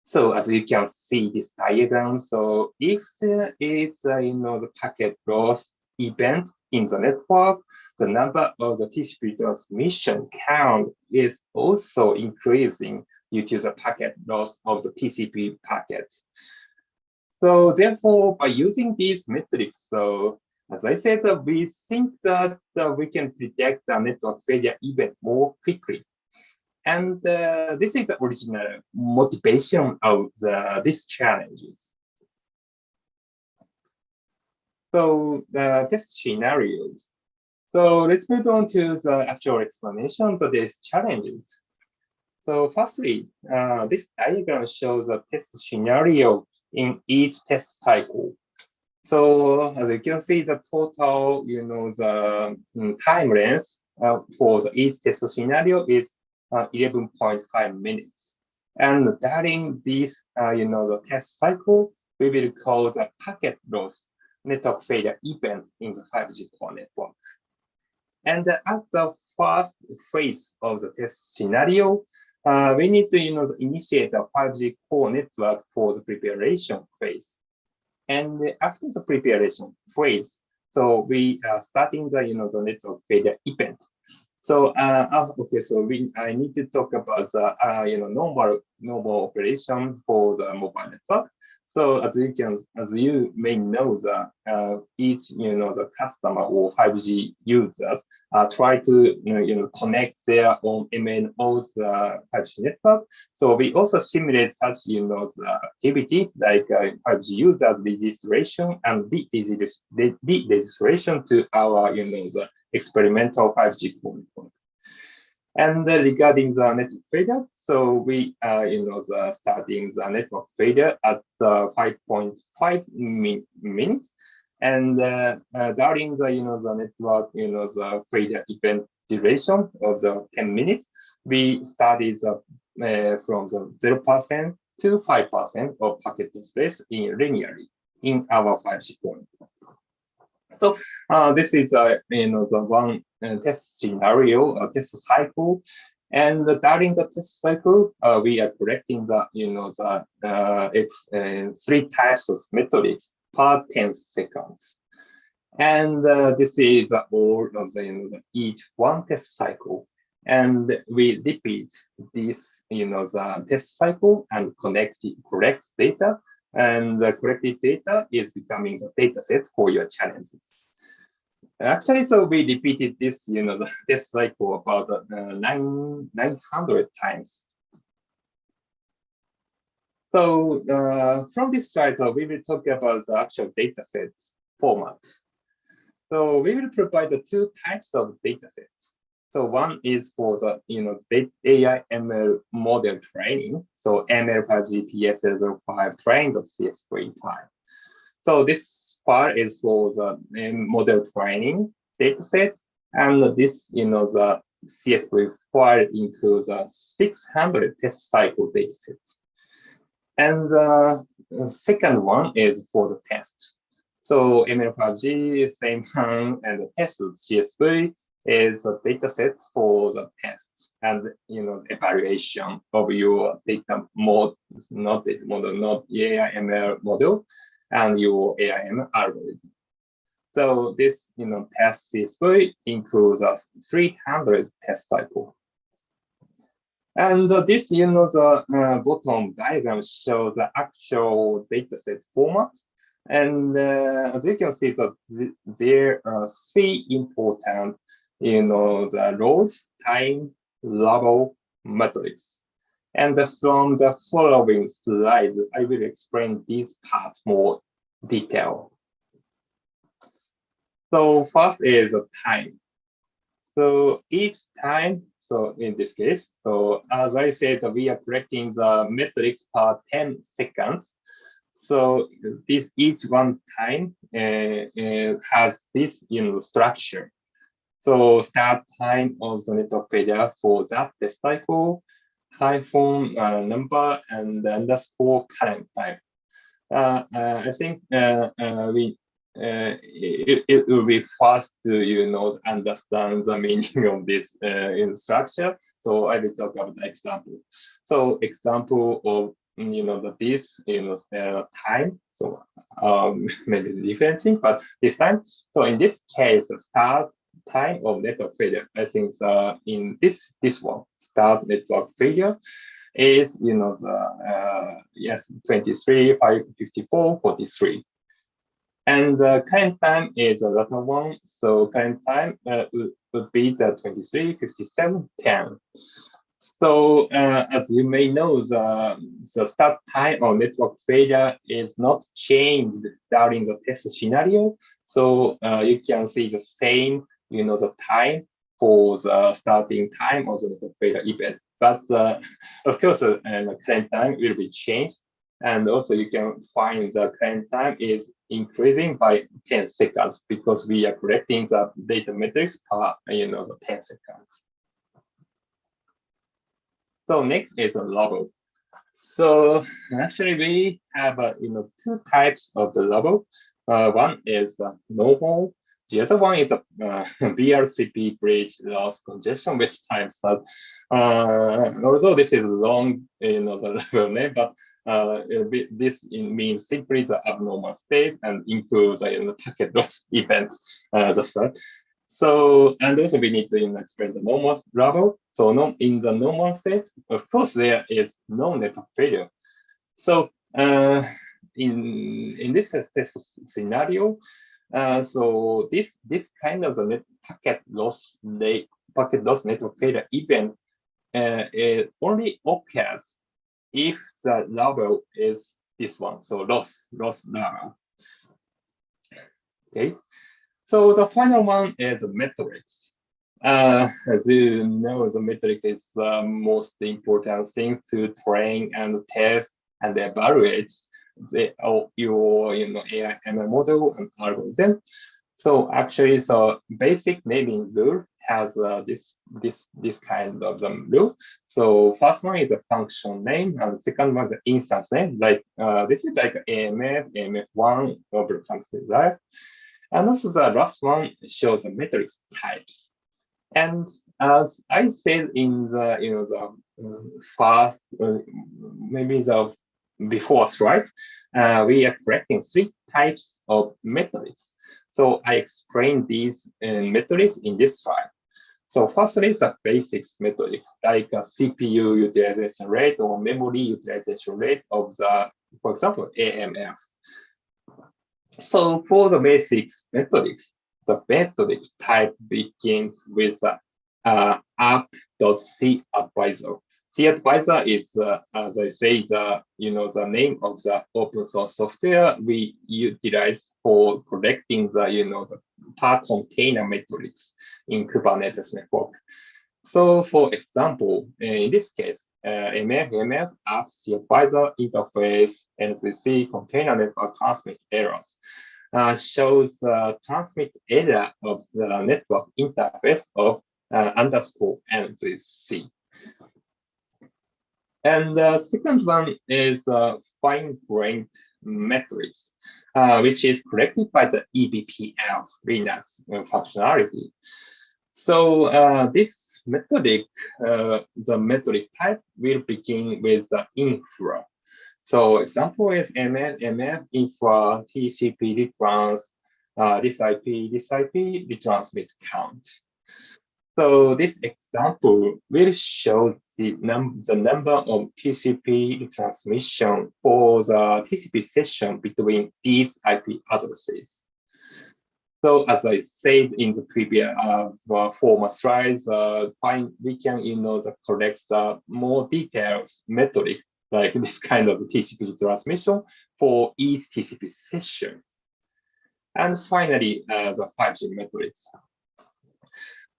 So as you can see this diagram, so if there is the packet loss event in the network, the number of the TCP transmission count is also increasing due to the packet loss of the TCP packet. So therefore, by using these metrics, so as I said, we think that we can predict the network failure event more quickly. And this is the original motivation of these challenges. So the test scenarios. So let's move on to the actual explanations of these challenges. So firstly, this diagram shows a test scenario in each test cycle. So as you can see, the total, the time length for each test scenario is 11.5 minutes. And during this, the test cycle, we will call the packet loss network failure event in the 5G core network. And at the first phase of the test scenario, we need to initiate a 5G core network for the preparation phase. And after the preparation phase, so we are starting the the network failure event. So okay, so I need to talk about the normal operation for the mobile network. So as you may know, that each the customer or 5G users try to connect their own MNOs the 5G network. So we also simulate such the activity like 5G user registration and deregistration to our the experimental 5G core network. And regarding the network failure, so we starting the network failure at 5.5 minutes, and during the network the failure event duration of the 10 minutes, we started from the 0% to 5% of packet space linearly in our 5G core network. So this is the one test scenario, test cycle, and during the test cycle, we are collecting the three types of metrics per 10 seconds, and this is all of the each one test cycle, and we repeat this the test cycle and collect data. And the collected data is becoming the data set for your challenges. Actually, so we repeated this, the test cycle about 900 times. So from this slide, we will talk about the actual data set format. So we will provide the two types of data sets. So one is for the AI ML model training. So ML5G PSL05 train.csv file. So this file is for the model training dataset, and this the CSV file includes a 600 test cycle dataset. And the second one is for the test. So ML5G, same one, and the test CSV is a data set for the test and evaluation of your data model, not data model, not AI ML model, and your AI ML algorithm. So this test CSV includes a 300 test cycle. And this the bottom diagram shows the actual dataset format. And as you can see that there are three important the rows, time, level, metrics. And from the following slides, I will explain these parts more detail. So first is time. So each time, so in this case, so as I said, we are collecting the metrics per 10 seconds. So this each one time has this structure. So start time of the network failure for that test cycle, hyphen number, and underscore current time. I think it will be fast to understand the meaning of this structure. So I will talk about the example. So example of this time. So maybe it's a different thing, but this time. So in this case, the start time of network failure, I think in this one, start network failure is yes 23 554 43, and the current time is the latter one. So current time would be the 23 57 10. So as you may know, the start time of network failure is not changed during the test scenario. So you can see the same the time for the starting time of the network failure event. But of course, the current time will be changed. And also you can find the current time is increasing by 10 seconds because we are collecting the data metrics per the 10 seconds. So next is a level. So actually we have two types of the level. One is normal. The other one is a BRCP bridge loss congestion, which times that although this is long the level name, but this means simply the abnormal state and includes the packet loss event just that. So and also we need to explain the normal level. So in the normal state, of course there is no network failure. So in this test scenario, so this kind of the packet loss network failure event it only occurs if the level is this one, so loss level. Okay, so the final one is metrics. As you know, the metric is the most important thing to train and test and evaluate your AI ML model and algorithm. So actually, so basic naming rule has this kind of rule. So first one is a function name, and second one is the instance name. Like this is like AMF, AMF1, or something like that. And also the last one shows the metrics types. And as I said in the first maybe the before slide, we are collecting three types of metrics. So I explained these metrics in this slide. So firstly, the basics metric, like a CPU utilization rate or memory utilization rate of the, for example, AMF. So for the basics metrics, the metric type begins with app.cAdvisor. cAdvisor is, as I say, the name of the open source software we utilize for collecting the the per container metrics in Kubernetes network. So for example, in this case, MF app cAdvisor interface NCC container network transmit errors shows transmit error of the network interface of underscore NCC. And the second one is fine-grained metrics, which is collected by the eBPF Linux functionality. So this metric, the metric type will begin with the infra. So example is MF infra TCP retrans, this IP retransmit count. So this example will show the number of TCP retransmission for the TCP session between these IP addresses. So as I said in the previous former slides, we can collect more details metric like this kind of TCP transmission for each TCP session. And finally, the 5G metrics.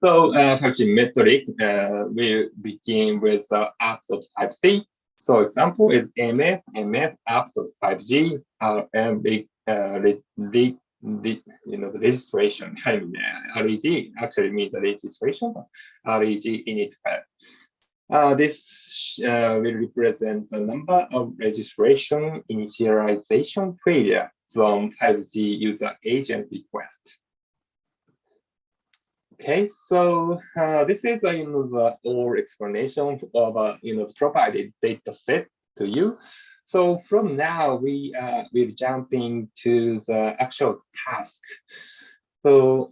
So 5G metric will begin with app.5c. So example is MF app.5g the registration. I mean, REG actually means the registration. REG init file. This will represent the number of registration initialization failure from 5G user agent request. Okay, so this is the whole explanation of the provided data set to you. So from now we will jump into the actual task. So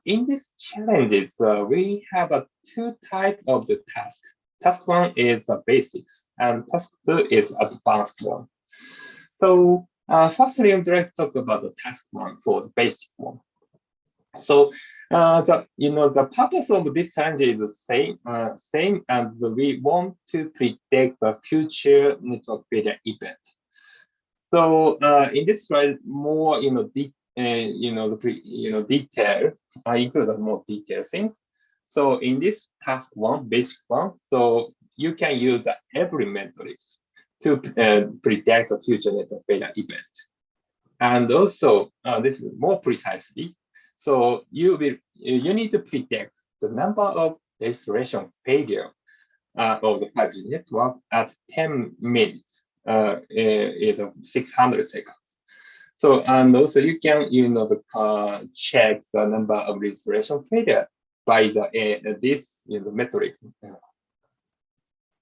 in these challenges, we have two types of the task. Task one is the basics, and task two is advanced one. So firstly, I'm going to talk about the task one for the basic one. So the purpose of this challenge is the same, and we want to predict the future network failure event. So in this slide, more detail includes more detailed things. So in this task one, basic one, so you can use every metrics to predict the future network failure event, and also this is more precisely. So you need to predict the number of registration failure of the 5G network at 10 minutes is 600 seconds. So and also you can check the number of registration failure by this metric.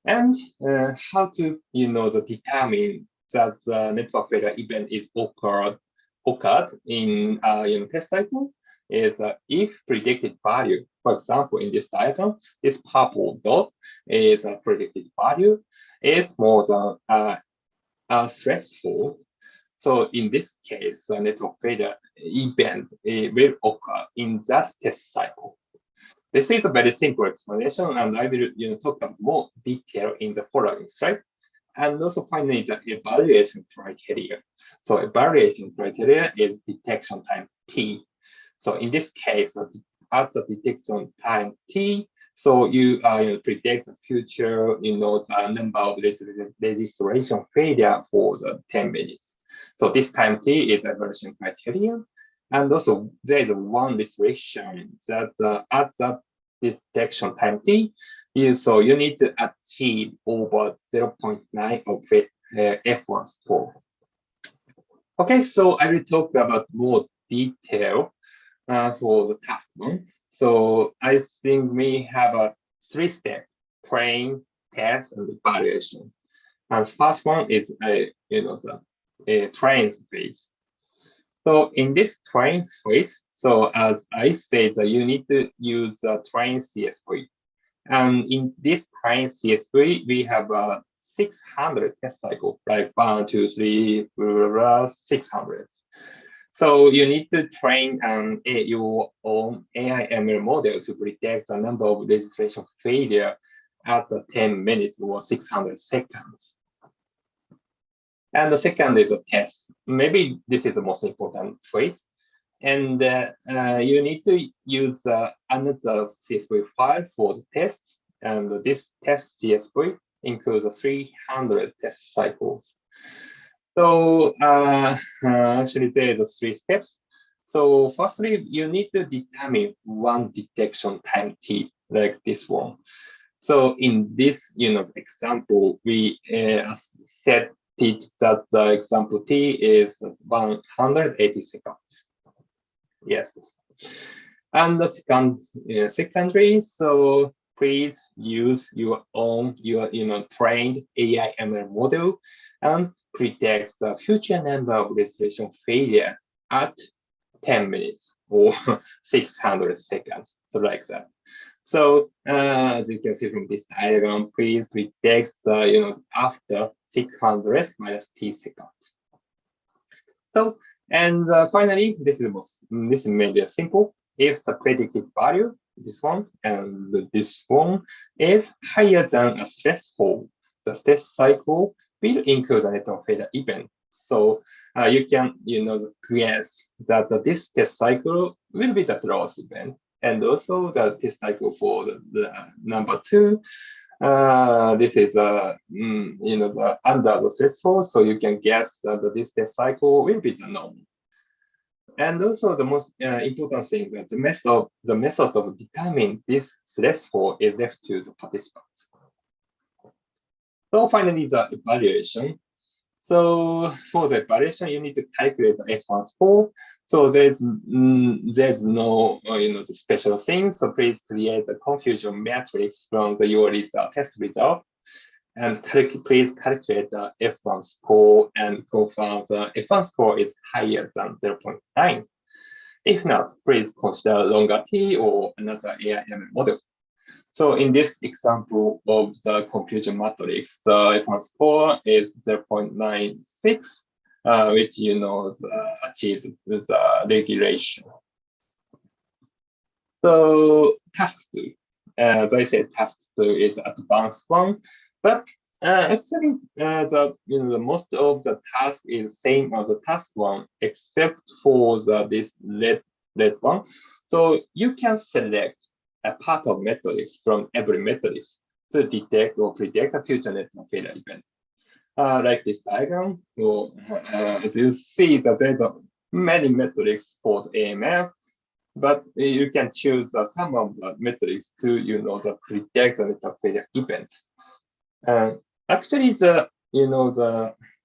And how to determine that the network failure event is occurred in test cycle is if predicted value. For example, in this diagram, this purple dot is a predicted value is more than a threshold. So in this case, the network failure event will occur in that test cycle. This is a very simple explanation, and I will talk about more detail in the following slide. And also finally, the evaluation criteria. So evaluation criteria is detection time T. So in this case, at the detection time T, so you predict the future, the number of registration failure for the 10 minutes. So this time T is evaluation criteria. And also there is one restriction that at the detection time T, so you need to achieve over 0.9 of F1 score. Okay, so I will talk about more detail for the task one. So I think we have a 3-step: train, test, and evaluation. And the first one is the train phase. So in this train phase, so as I said, you need to use the train CSV. And in this train CSV, we have 600 test cycle, like 1, 2, 3, 600. So you need to train your own AI ML model to predict the number of registration failure at the 10 minutes or 600 seconds. And the second is a test. Maybe this is the most important phase. And you need to use another CSV file for the test. And this test CSV includes 300 test cycles. So actually, there are 3 steps. So firstly, you need to determine one detection time t, like this one. So in this, example, we set it that the example t is 180 seconds. Yes. And the secondary, so please use your own, trained AI ML model and predict the future number of registration failure at 10 minutes or 600 seconds, so like that. So as you can see from this diagram, please predict the, after 600 minus t seconds. So, and finally, this is mainly simple. If the predicted value, this one and this one, is higher than a threshold, the test cycle will include a network failure event. So you can, guess that this test cycle will be the loss event, and also the test cycle for the number 2. This is the under the threshold, so you can guess that this test cycle will be the norm. And also the most important thing that the method of determining this threshold is left to the participants. So finally, the evaluation. So for the evaluation, you need to calculate the F1 score. So there's no the special thing. So please create a confusion matrix from your test result, and please calculate the F1 score and confirm the F1 score is higher than 0.9. If not, please consider longer T or another AI ML model. So in this example of the confusion matrix, the F1 score is 0.96, which achieves the regulation. So task 2, as I said, task 2 is advanced one, but actually the most of the task is same as the task 1, except for this red one. So you can select a part of metrics from every matrix to detect or predict a future network failure event. Like this diagram, as you see that there are many metrics for the AMF, but you can choose some of the metrics to predict the network failure event. Actually, the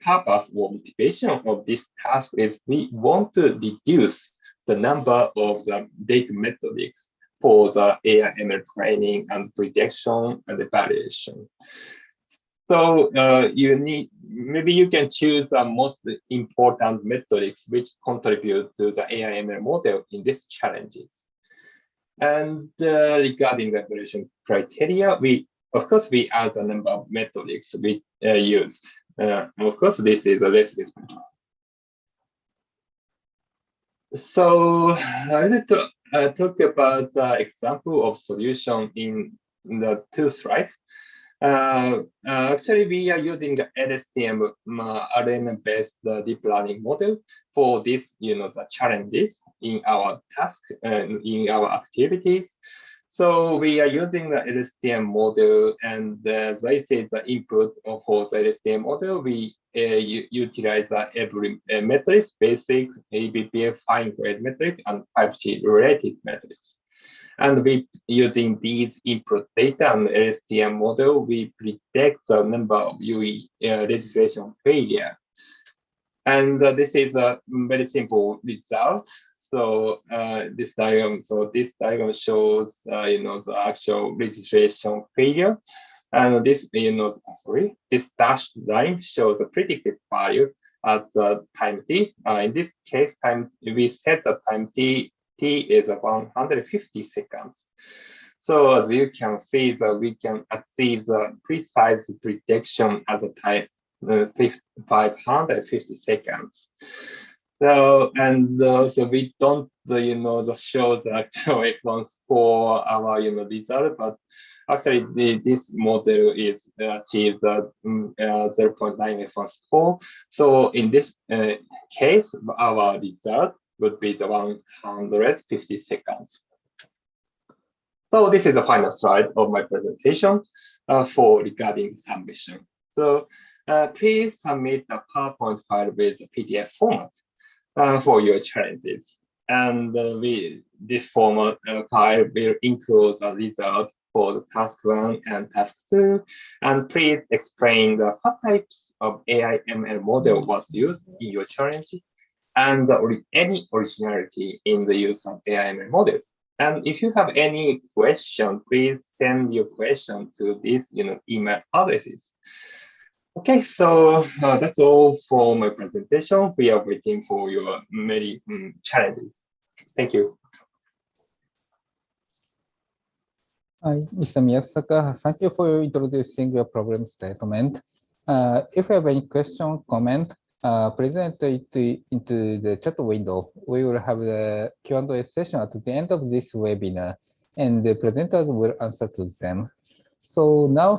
purpose or motivation of this task is we want to reduce the number of the data metrics for the AI ML training and prediction and evaluation. So maybe you can choose the most important metrics which contribute to the AI ML model in these challenges. And regarding the evaluation criteria, of course we add the number of metrics we used. Of course, this is a less expensive. So I wanted to talk about the example of solution in the 2 slides. Actually, we are using the Lstm RNN-based deep learning model for this, the challenges in our task and in our activities. So we are using the Lstm model, and as I said, the input for the Lstm model, we utilize every metrics, basic, eBPF, fine-grained metric, and 5G related metrics. And we using these input data and Lstm model, we predict the number of UE registration failure. And this is a very simple result. So this diagram shows the actual registration failure, and this this dashed line shows the predicted value at the time t. In this case, we set the time t is 150 seconds. So as you can see, that we can achieve the precise prediction at the time 550 seconds. So, and so we don't, just show the actual F1 score, our, result, but actually this model is achieves 0.9 F1 score. So in this case, our result would be the 150 seconds. So this is the final slide of my presentation for regarding submission. So please submit a PowerPoint file with a PDF format for your challenges. And this format file will include a result for the task 1 and task 2. And please explain what types of AI/ML model was used in your challenge and any originality in the use of AI/ML model. And if you have any question, please send your question to these email addresses. Okay, so that's all for my presentation. We are waiting for your many challenges. Thank you. Hi, Mr. Miyasaka, thank you for introducing your problem statement. If you have any question, comment, present it into the chat window. We will have the Q&A session at the end of this webinar, and the presenters will answer to them. So now,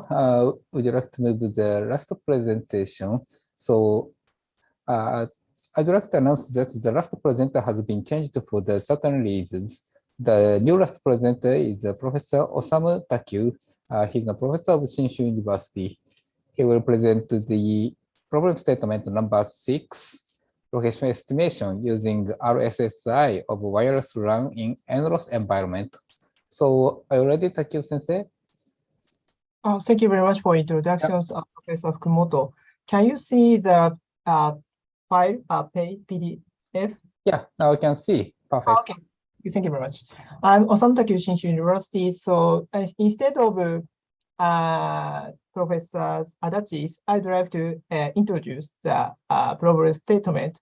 would you like to move to the last presentation? So I'd like to announce that the last presenter has been changed for the certain reasons. The new last presenter is Professor Osamu Takyu. He's a professor of Shinshu University. He will present the problem statement number 6, location estimation using RSSI of wireless LAN in endless environment. So are you ready, Takyu sensei? Thank you very much for introductions, Professor Fukumoto. Can you see the file page PDF? Yeah, now I can see. Perfect. Okay, thank you very much. I'm Osamu Takyu, Shinshu University. So instead of Professor Adachi's, I'd like to introduce the problem statement,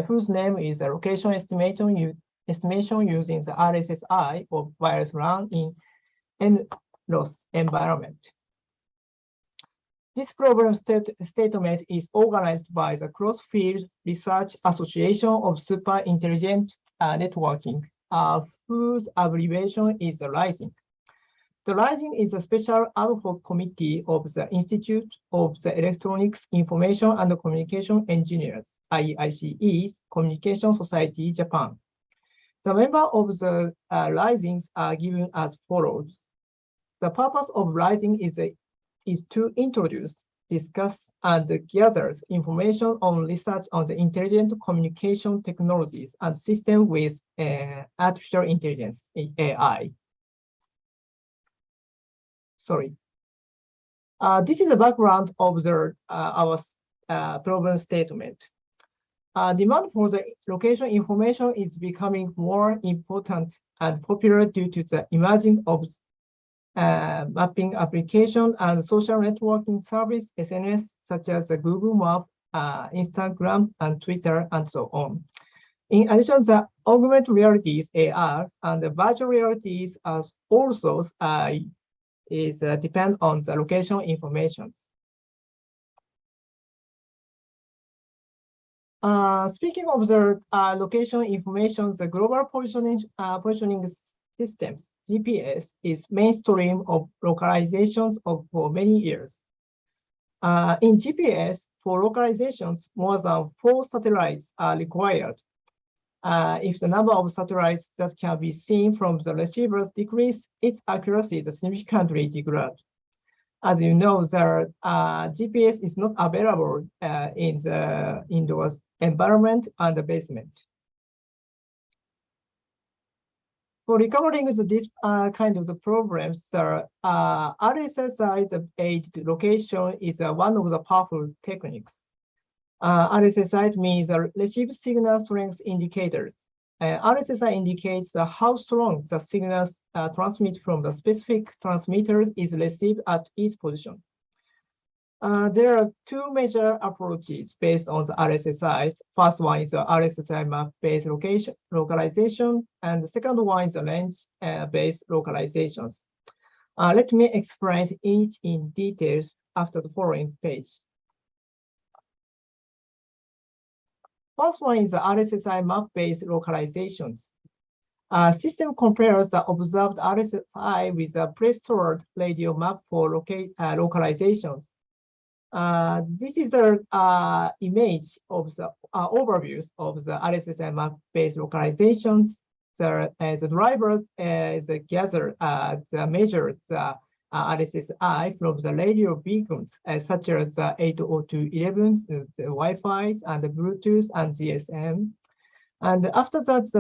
whose name is a location estimation using the RSSI of wireless LAN in endless environment. This problem statement is organized by the Cross-Field Research Association of Super Intelligent Networking, whose abbreviation is the RISING. The RISING is a special ad hoc committee of the Institute of the Electronics, Information and Communication Engineers, IEICE's Communication Society, Japan. The members of the RISINGs are given as follows. The purpose of RISING is to introduce, discuss, and gather information on research on the intelligent communication technologies and systems with artificial intelligence, AI. Sorry. This is the background of our problem statement. Demand for the location information is becoming more important and popular due to the emerging of mapping application and social networking service, SNS, such as the Google Map, Instagram, and Twitter, and so on. In addition, the augmented realities, AR, and the virtual realities also depend on the location information. Speaking of the location information, the global positioning systems, GPS, is mainstream of localizations for many years. In GPS, for localizations, more than 4 satellites are required. If the number of satellites that can be seen from the receivers decrease, its accuracy is significantly degraded. As you know, the GPS is not available in the indoors environment and the basement. For recovering this kind of the problems, the RSSI-aided location is one of the powerful techniques. RSSI means received signal strength indicators. RSSI indicates how strong the signals transmit from the specific transmitters is received at each position. There are 2 major approaches based on the RSSIs. First one is the RSSI map-based localization, and the second one is the range-based localizations. Let me explain each in details after the following page. First one is the RSSI map-based localizations. System compares the observed RSSI with a pre-stored radio map for localizations. This is the image of the overviews of the RSSI map-based localizations. The drivers gather the measures RSSI from the radio beacons, such as 802.11, the Wi-Fi, and the Bluetooth and GSM. And after that,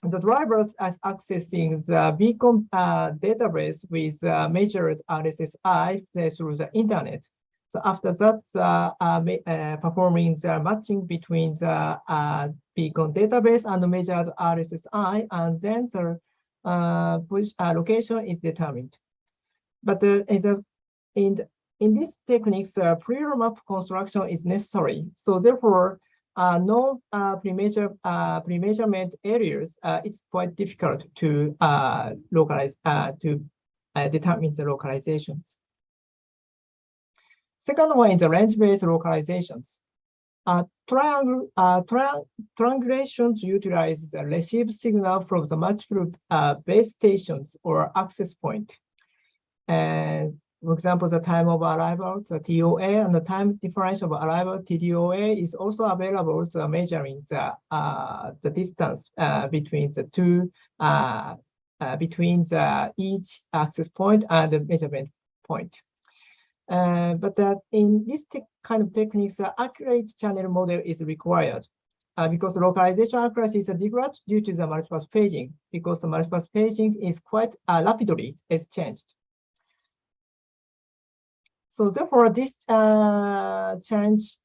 the drivers are accessing the beacon database with measured RSSI through the internet. So after that, performing the matching between the beacon database and measured RSSI, and then the location is determined. But in this techniques, prior map construction is necessary. So therefore, no pre-measurement areas, it's quite difficult to localize, to determine the localizations. Second one is the range-based localizations. Triangulations utilize the received signal from the multiple base stations or access point. And for example, the time of arrival, the TOA, and the time difference of arrival, TDOA, is also available, so measuring the distance between the two, between each access point and the measurement point. But in this kind of techniques, accurate channel model is required because localization accuracy is different due to the multipath paging, because the multipath paging is quite rapidly exchanged. So therefore, this challenge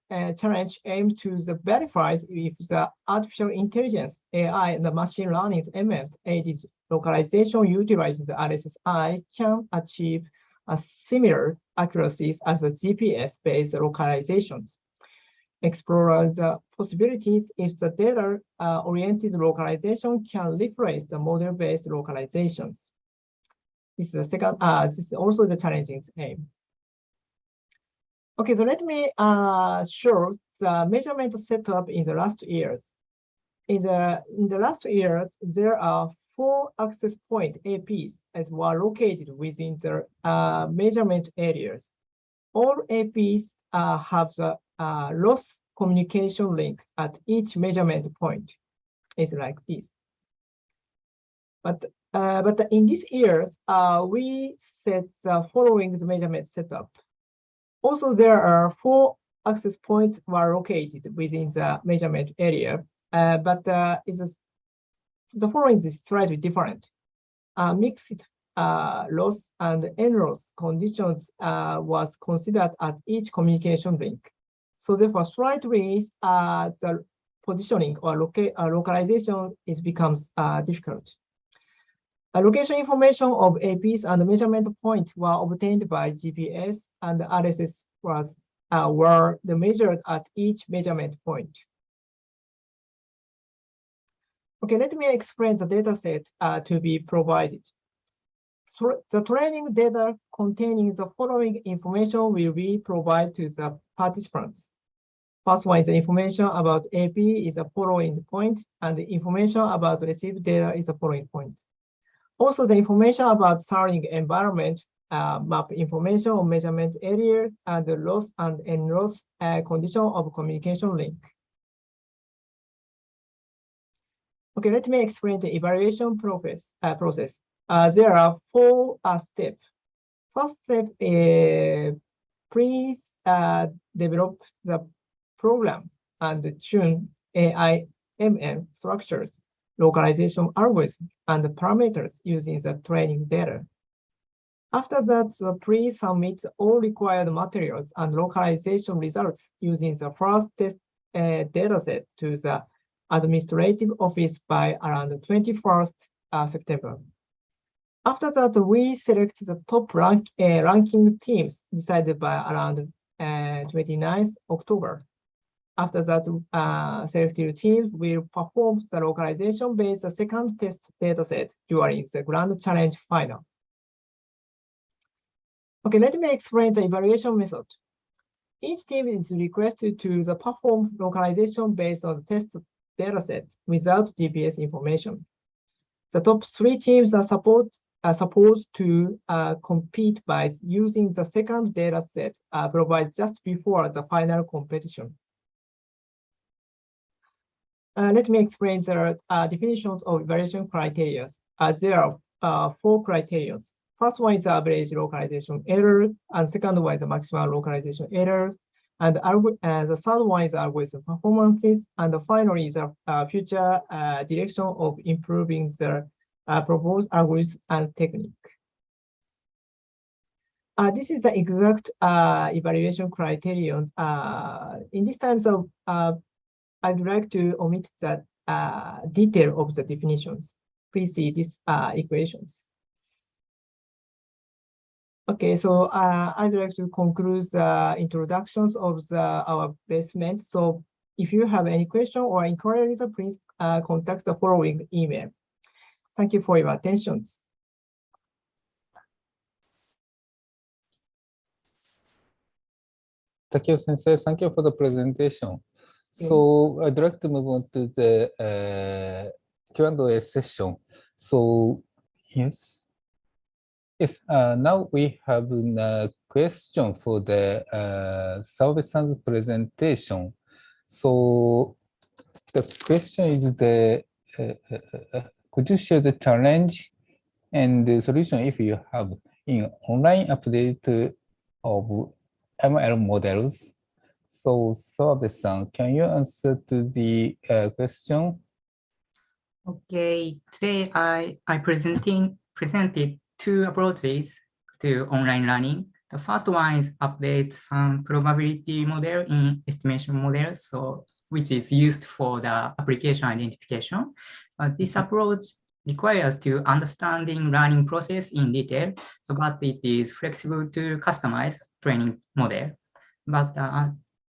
aims to verify if the artificial intelligence, AI, and the machine learning, ML, aided localization utilizing the RSSI can achieve a similar accuracies as the GPS-based localizations. Explore the possibilities if the data-oriented localization can replace the model-based localizations. This is the second. This is also the challenging aim. Okay, so let me show the measurement setup in the last years. In the last years, there are 4 access point APs as were located within the measurement areas. All APs have the loss communication link at each measurement point. It's like this. But in these years, we set the following measurement setup. Also, there are 4 access points were located within the measurement area, but the following is slightly different. Mixed loss and n-loss conditions was considered at each communication link. So therefore, slightly the positioning or localization becomes difficult. Location information of APs and measurement points were obtained by GPS, and RSS were measured at each measurement point. Okay, let me explain the data set to be provided. So the training data containing the following information will be provided to the participants. First one is the information about AP is the following points, and the information about received data is the following points. Also, the information about surrounding environment, map information on measurement area, and the loss and n-loss condition of communication link. Okay, let me explain the evaluation process. There are 4 steps. First step is please develop the program and tune AI ML structures, localization algorithm, and parameters using the training data. After that, please submit all required materials and localization results using the first test dataset to the administrative office by around 21st September. After that, we select the top ranking teams decided by around 29th October. After that, selected teams will perform the localization-based second test dataset during the grand challenge final. Okay, let me explain the evaluation method. Each team is requested to perform localization based on the test dataset without GPS information. The top 3 teams are supposed to compete by using the second data set provided just before the final competition. Let me explain the definitions of evaluation criteria. There are 4 criteria. First one is the average localization error, and second one is the maximum localization error, and the third one is algorithm performances, and the finally is a future direction of improving the proposed algorithm and technique. This is the exact evaluation criterion. In this times of, I'd like to omit the detail of the definitions. Please see these equations. Okay, so I'd like to conclude the introductions of our basement. So if you have any question or inquiries, please contact the following email. Thank you for your attention. Takeo Sensei, thank you for the presentation. So I'd like to move on to the Q&A session. So yes. Yes, now we have a question for the Saobe-san's presentation. So the question is could you share the challenge and the solution if you have in online update of ML models? So Saobe-san, can you answer to the question? Okay, today I presented 2 approaches to online learning. The first one is update some probability model in estimation model, so which is used for the application identification. This approach requires to understanding learning process in detail, so but it is flexible to customize training model. But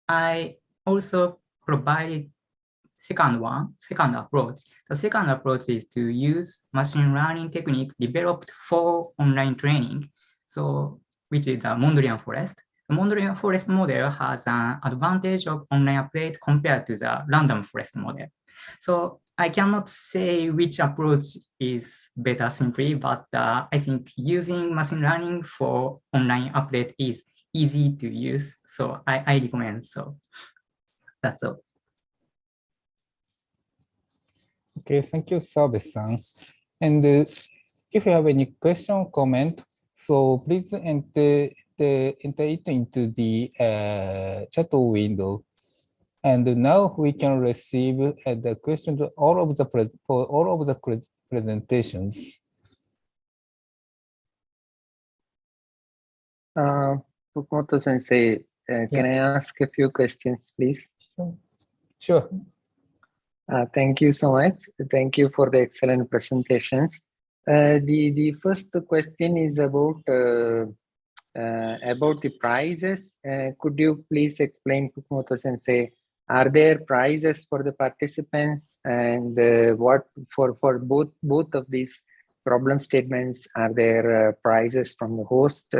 I also provided second approach. The second approach is to use machine learning technique developed for online training, so which is the Mondrian forest. The Mondrian forest model has an advantage of online update compared to the random forest model. So I cannot say which approach is better simply, but I think using machine learning for online update is easy to use. So I recommend. So that's all. Okay, thank you, Saobe-san. And if you have any question, comment, so please enter it into the chat window. And now we can receive the questions for all of the presentations. Fukumoto Sensei, can I ask a few questions, please? Sure. Thank you so much. Thank you for the excellent presentations. The first question is about the prizes. Could you please explain, Fukumoto Sensei, are there prizes for the participants, and what for both of these problem statements? Are there prizes from the host?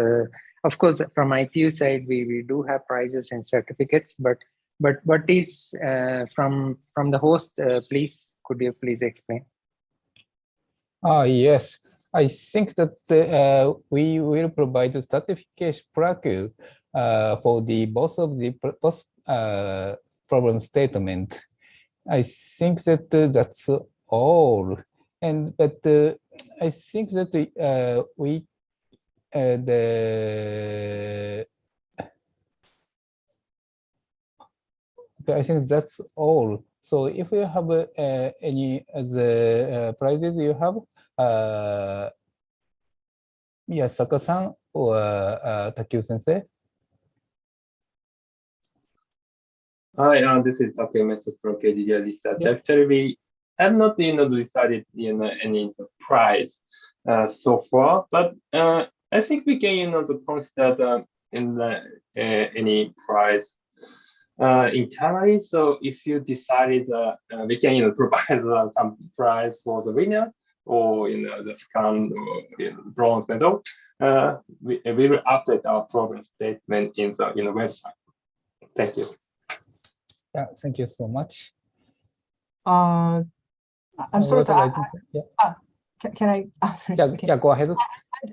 Of course, from ITU side, we do have prizes and certificates, but what is from the host? Please, could you please explain? Yes, I think that we will provide the certification plaque for the both of the problem statement. I think that that's all. And but I think that I think that's all. So if you have any other prizes you have, Miyasaka-san or Takeo Sensei? Hi, this is Takeo from KDDI Research. Actually, we have not decided any prize so far, but I think we can consider any prize internally. So if you decided we can provide some prize for the winner, or the second or bronze medal, we will update our problem statement in the website. Thank you. Yeah, thank you so much. I'm sorry, sir. can I answer? Yeah, go ahead.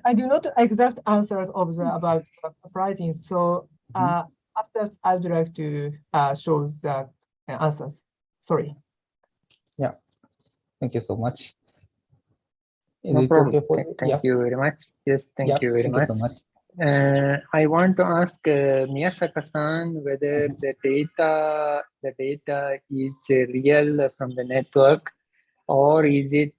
I do not exact answers of the about the pricing. So after I would like to show the answers. Sorry. Yeah, thank you so much. Is No it problem. okay for you? Thank you very much. Yes, thank you very much. Thank you so much. I want to ask Miyasaka-san whether the data is real from the network, or is it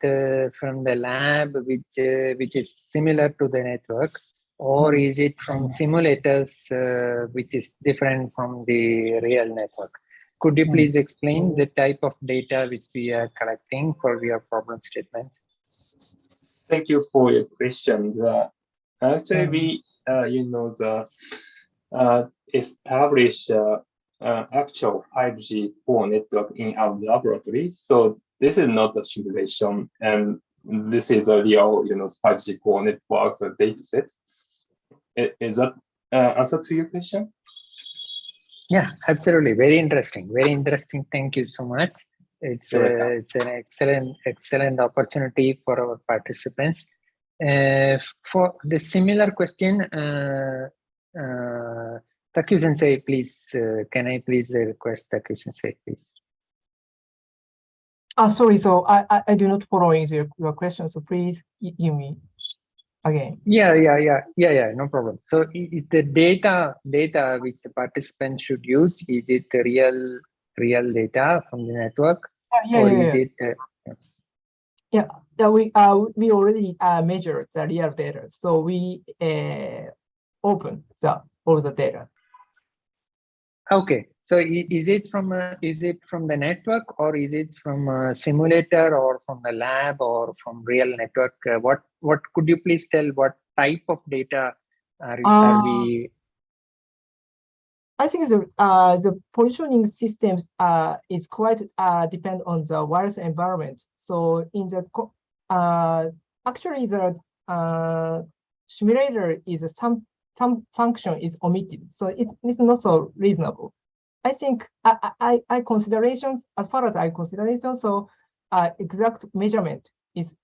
from the lab, which is similar to the network, or is it from simulators, which is different from the real network? Could you please explain the type of data which we are collecting for your problem statement? Thank you for your question. Actually, we establish actual 5G core network in our laboratory. So this is not a simulation, and this is a real 5G core network data set. Is that answer to your question? Yeah, absolutely. Very interesting. Very interesting. Thank you so much. It's an excellent opportunity for our participants. For the similar question, Taku-sensei, please, can I please request Taku-sensei, please? Sorry, so I do not follow into your question, so please give me again. Yeah, no problem. So is the data which the participant should use, is it real data from the network? We already measured the real data, so we open all the data. Okay, so is it from the network, or is it from a simulator, or from the lab, or from real network? What could you please tell? What type of data are we? I think the positioning systems is quite depend on the wireless environment. So in the actually the simulator is some function is omitted, so it's not so reasonable. I think I considerations, as far as I consideration, so exact measurement is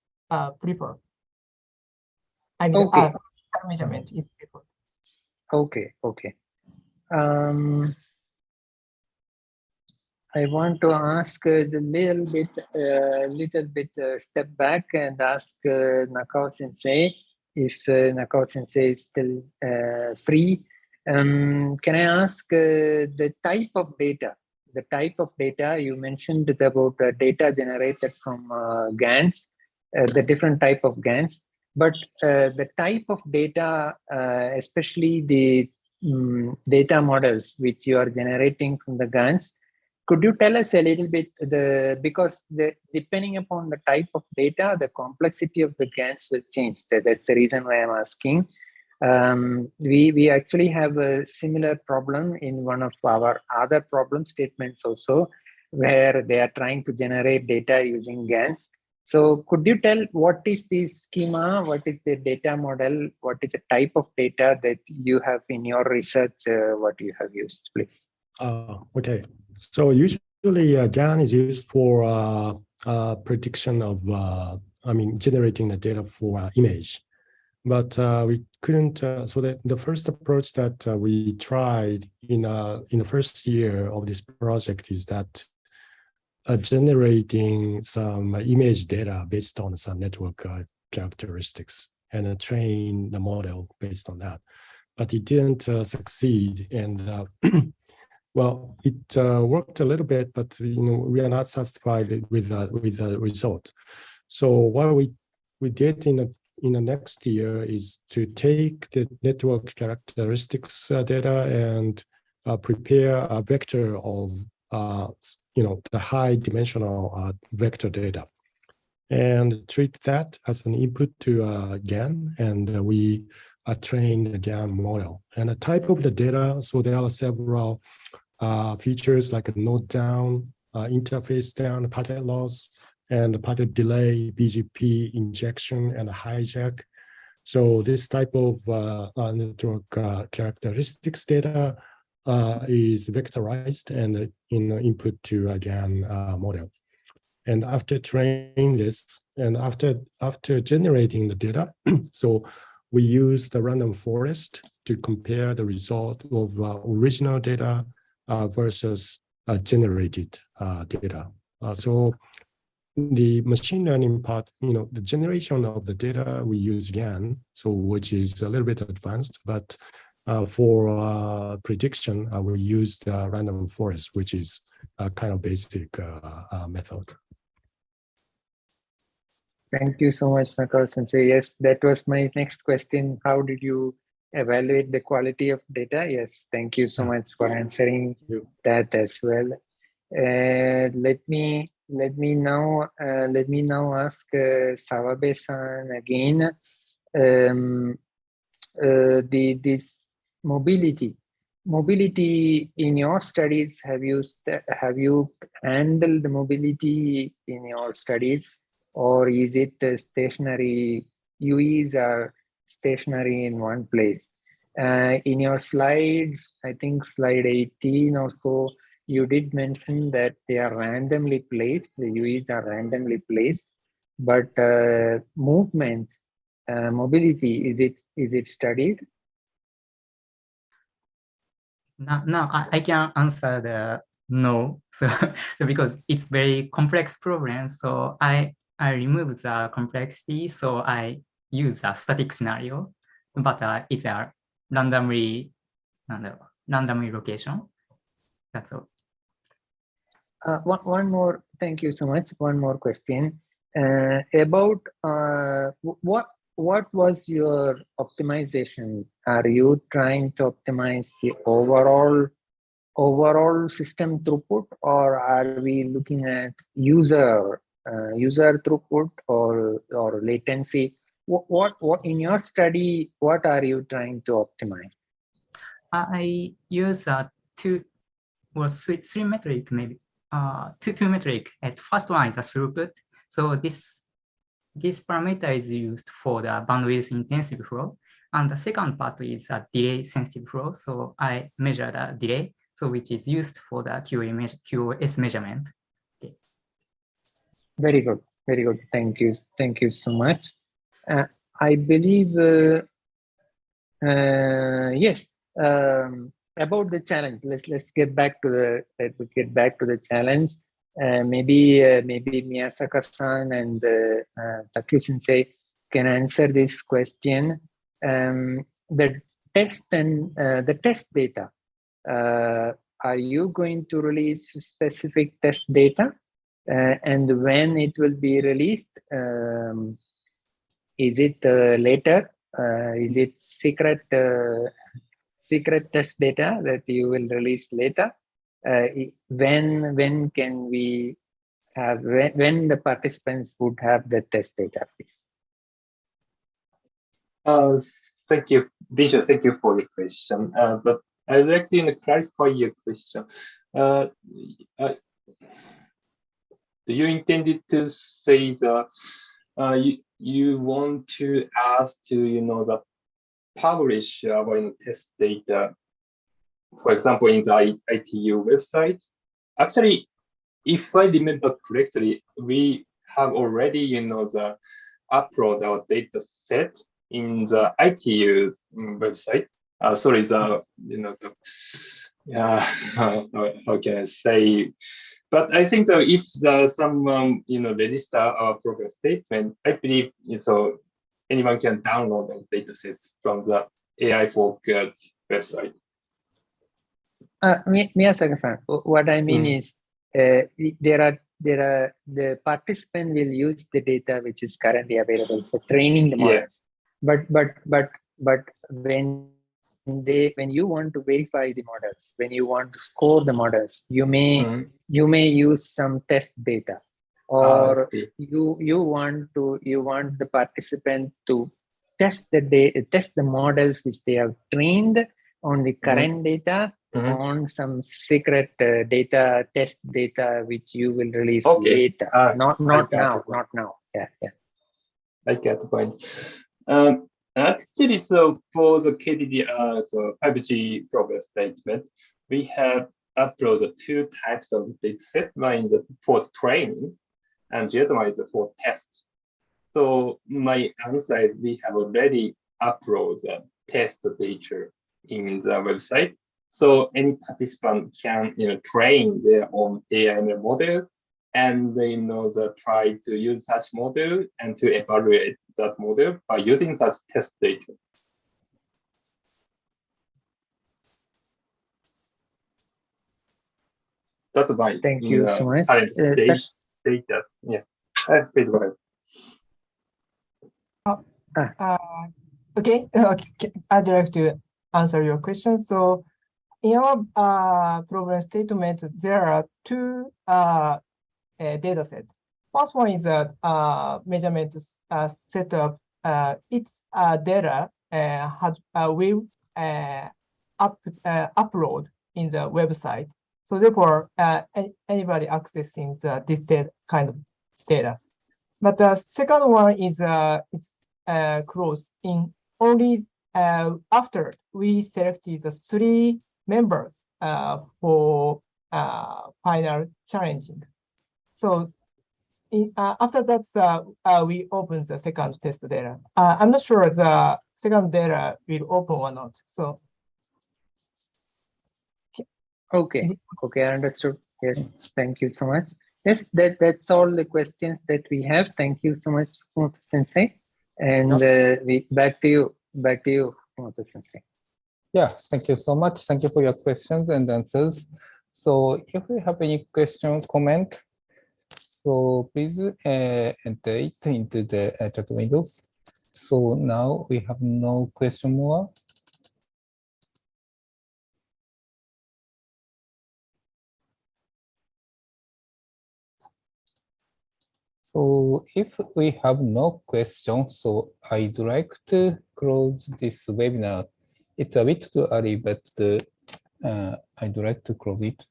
preferred. I mean, okay. Measurement is preferred. Okay. I want to ask a little bit step back and ask Nakao-sensei, if Nakao-sensei is still free. Can I ask the type of data? The type of data you mentioned about data generated from GANs, the different type of GANs, but the type of data, especially the data models which you are generating from the GANs. Could you tell us a little bit because depending upon the type of data, the complexity of the GANs will change. That's the reason why I'm asking. We actually have a similar problem in one of our other problem statements also, where they are trying to generate data using GANs. So could you tell what is the schema, what is the data model, what is the type of data that you have in your research, what you have used, please? Okay, so usually GAN is used for prediction of, generating the data for image. But we couldn't, so the first approach that we tried in the first year of this project is that generating some image data based on some network characteristics and train the model based on that. But it didn't succeed, and well, it worked a little bit, but we are not satisfied with the result. So what we did in the next year is to take the network characteristics data and prepare a vector of the high dimensional vector data, and treat that as an input to GAN, and we train the GAN model. And the type of the data, so there are several features like a node down, interface down, packet loss, and packet delay, BGP injection, and hijack. So this type of network characteristics data is vectorized and input to a GAN model. And after training this, and after generating the data, so we use the random forest to compare the result of original data versus generated data. So the machine learning part, the generation of the data we use GAN, so which is a little bit advanced, but for prediction, we use the random forest, which is a kind of basic method. Thank you so much, Nakao-sensei. Yes, that was my next question. How did you evaluate the quality of data? Yes, thank you so much for answering that as well. Let me now ask Sawabe-san again. This mobility in your studies, have you handled the mobility in your studies, or is it stationary? UEs are stationary in one place. In your slides, I think slide 18 or so, you did mention that they are randomly placed. The UEs are randomly placed, but movement, mobility, is it studied? No, I can answer the no. So because it's very complex problem, so I remove the complexity. So I use a static scenario, but it's a randomly location. That's all. One more. Thank you so much. One more question about what was your optimization? Are you trying to optimize the overall system throughput, or are we looking at user throughput or latency? What in your study, what are you trying to optimize? I use three metric, maybe two metric. At first one is a throughput. So this parameter is used for the bandwidth intensive flow, and the second part is a delay sensitive flow. So I measure the delay, so which is used for the QoS measurement. Okay. Very good, very good. Thank you so much. I believe yes. About the challenge, let's get back to the challenge. Maybe Miyasaka-san and Takyu-sensei can answer this question. The test and the test data. Are you going to release specific test data, and when it will be released? Is it later? Is it secret test data that you will release later? When can we have, when the participants would have the test data, please? Thank you, Bisha. Thank you for your question. But I'd like to clarify your question. Do you intended to say that you want to ask to the publish our test data, for example, in the ITU website? Actually, if I remember correctly, we have already the upload our data set in the ITU's website. Sorry, how can I say? But I think that if some register our program statement, I believe so anyone can download the data set from the AI for Good website. Miyasaka-san, what I mean is the participant will use the data which is currently available for training the models. But when you want to verify the models, when you want to score the models, you may use some test data, or you want the participant to test the models which they have trained on the current data on some secret test data which you will release later. Not now. Yeah. I get the point. Actually, so for the KDD, so 5G program statement, we have uploaded two types of data set. One is for training, and the other one is for test. So my answer is we have already uploaded the test data in the website. So any participant can train their own AI model and try to use such model and to evaluate that model by using such test data. That's my Thank you so much. current stage status. Yeah. Please go ahead. Okay, I'd like to answer your question. So in our problem statement, there are two data sets. First one is a measurement set of its data will upload in the website. So therefore, anybody accessing this kind of data. But the second one is it's closed in only after we selected the 3 members for final challenging. So after that, we open the second test data. I'm not sure the second data will open or not. So okay, I understood. Yes, thank you so much. Yes, that's all the questions that we have. Thank you so much, Fukumoto Sensei. And back to you, Fukumoto Sensei. Yeah, thank you so much. Thank you for your questions and answers. So if you have any question, comment, so please enter it into the chat window. So now we have no question more. So if we have no questions, so I'd like to close this webinar. It's a bit too early, but I'd like to close it.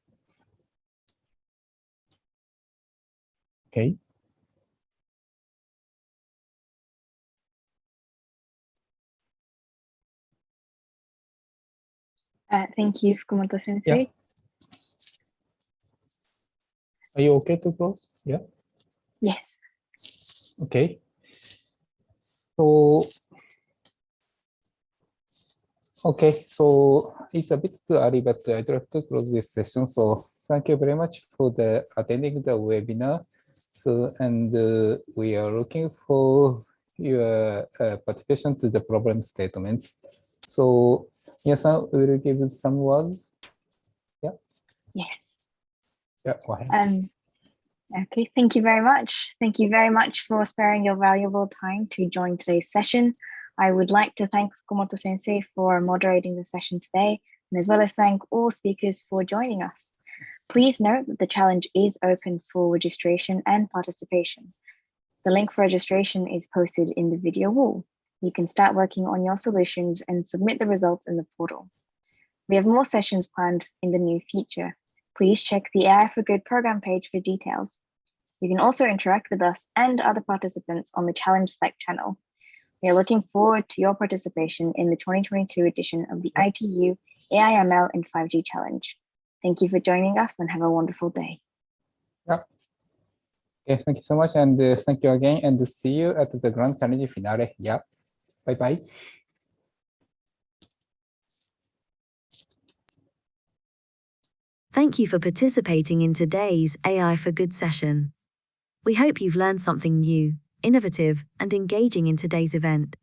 Okay. Thank you, Fukumoto Sensei. Yeah. Are you okay to close? Yeah. Yes. Okay. So okay, so it's a bit too early, but I'd like to close this session. So thank you very much for attending the webinar. So and we are looking for your participation to the problem statements. So Mia-san, will you give some words? Yeah. Yes. Yeah. Go ahead. Okay, thank you very much. Thank you very much for sparing your valuable time to join today's session. I would like to thank Fukumoto Sensei for moderating the session today, and as well as thank all speakers for joining us. Please note that the challenge is open for registration and participation. The link for registration is posted in the video wall. You can start working on your solutions and submit the results in the portal. We have more sessions planned in the near future. Please check the AI for Good program page for details. You can also interact with us and other participants on the Challenge Slack channel. We are looking forward to your participation in the 2022 edition of the ITU AIML and 5G Challenge. Thank you for joining us and have a wonderful day. Yeah. Okay, thank you so much, and thank you again, and see you at the Grand Challenge Finale. Yeah. Bye-bye. Thank you for participating in today's AI for Good session. We hope you've learned something new, innovative, and engaging in today's event.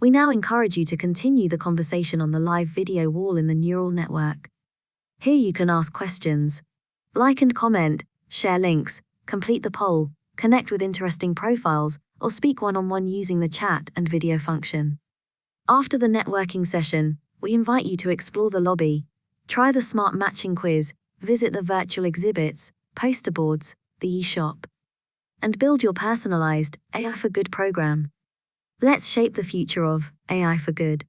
We now encourage you to continue the conversation on the live video wall in the neural network. Here you can ask questions, like and comment, share links, complete the poll, connect with interesting profiles, or speak one-on-one using the chat and video function. After the networking session, we invite you to explore the lobby, try the smart matching quiz, visit the virtual exhibits, poster boards, the eShop, and build your personalized AI for Good program. Let's shape the future of AI for Good.